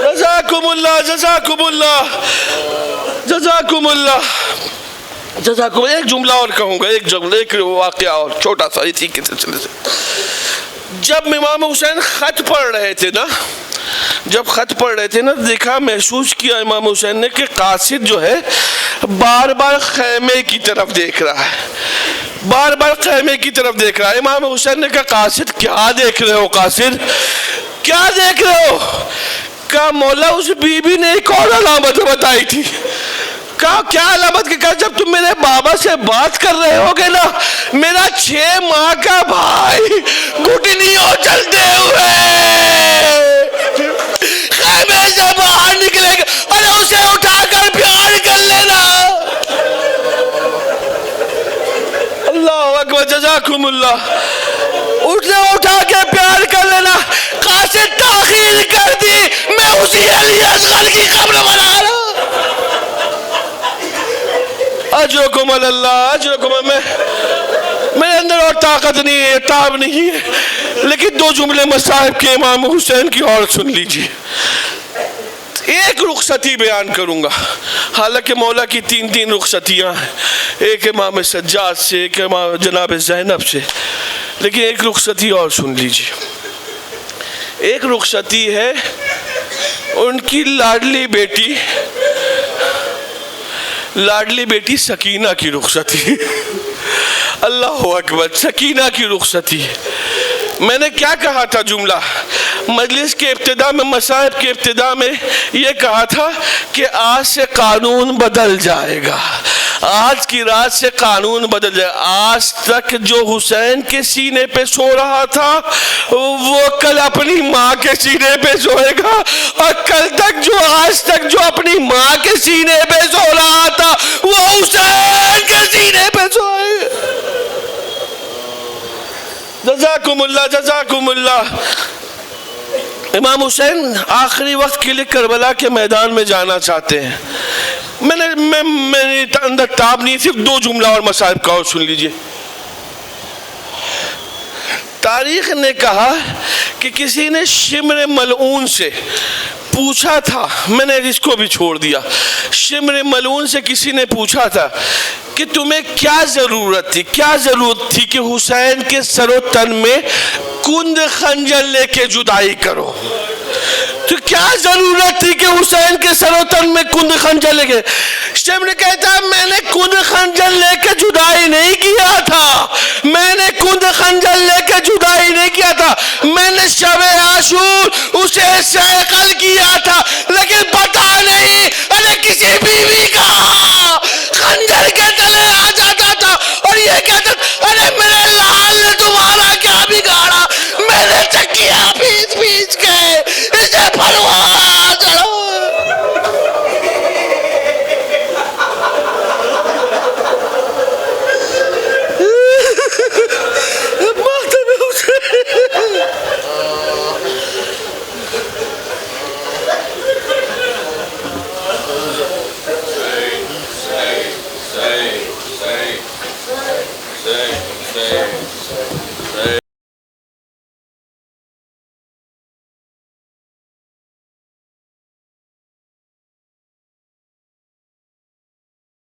جزاکم اللہ، جزاکم اللہ، جزاکم اللہ، جزاکم. ایک جملہ اور کہوں گا، ایک جملہ، ایک واقعہ اور چھوٹا سا اسی کے سلسلے سے. جب امام حسین خط پڑھ رہے تھے نا، جب خط پڑھ رہے تھے نا، دیکھا محسوس کیا امام حسین نے کہ قاصد جو ہے بار بار خیمے کی طرف دیکھ رہا ہے، بار بار خیمے کی طرف دیکھ رہا ہے. امام حسین نے کہا قاصد کیا دیکھ رہے ہو؟ قاصد کیا دیکھ رہے ہو؟ کہا مولا اس بی بی نے ایک اور علامت بتائی تھی. کہا کیا علامت؟ کہ کہا جب تم میرے بابا سے بات کر رہے ہوگے نا، میرا 6 ماہ کا بھائی گھٹنیوں چلتے ہوئے خیمے سے باہر نکلے گا، اور اسے اٹھا کر پیار کر لینا. اللہ اکبر، جزاکم اللہ. اسے اٹھا کے پیار کر لینا. قاصد تاخیر کر دی، میں اسی علی اصغر کی قبر بنا رہا ہوں. اجرکم اللہ، اجرکم. میرے اندر اور طاقت نہیں ہے، تاب نہیں ہے، لیکن 2 جملے مصائب کے امام حسین کی اور سن لیجیے. ایک رخصتی بیان کروں گا، حالانکہ مولا کی 3 رخصتیاں ہیں، ایک امام سجاد سے، ایک امام جناب زینب سے، لیکن ایک رخصتی اور سن لیجیے. ایک رخصتی ہے ان کی لاڈلی بیٹی سکینہ کی رخصتی. اللہ اکبر، سکینہ کی رخصتی. میں نے کیا کہا تھا جملہ مجلس کے ابتدا میں، مصائب کے ابتدا میں یہ کہا تھا کہ آج سے قانون بدل جائے گا، آج کی رات سے قانون بدل جائے. آج تک جو حسین کے سینے پہ سو رہا تھا وہ کل اپنی ماں کے سینے پہ سوئے گا، اور کل تک جو آج تک جو اپنی ماں کے سینے پہ سو رہا تھا وہ حسین کے سینے پہ سوئے گا. جزاکم اللہ، جزاکم اللہ. امام حسین آخری وقت کے لیے کربلا کے میدان میں جانا چاہتے ہیں. میرے اندر تاب نہیں، صرف 2 جملہ اور مصائب کا اور سن لیجئے. تاریخ نے کہا کہ کسی نے شمر ملعون سے پوچھا تھا، میں نے اس کو بھی چھوڑ دیا. شمر ملعون سے کسی نے پوچھا تھا کہ تمہیں کیا ضرورت تھی کہ حسین کے سر و تن میں کند خنجر لے کے جدائی کرو؟ تو کیا ضرورت تھی کہ حسین کے سر و تن میں کند خنجر لے کے؟ شمر کہتا ہے میں نے کند خنجر لے کے جدائی نہیں کیا تھا، میں نے کند خنجر لے کے جدائی نہیں کیا تھا، میں نے شب عاشور اسے سیقل کیا تھا. لیکن پتا صحیح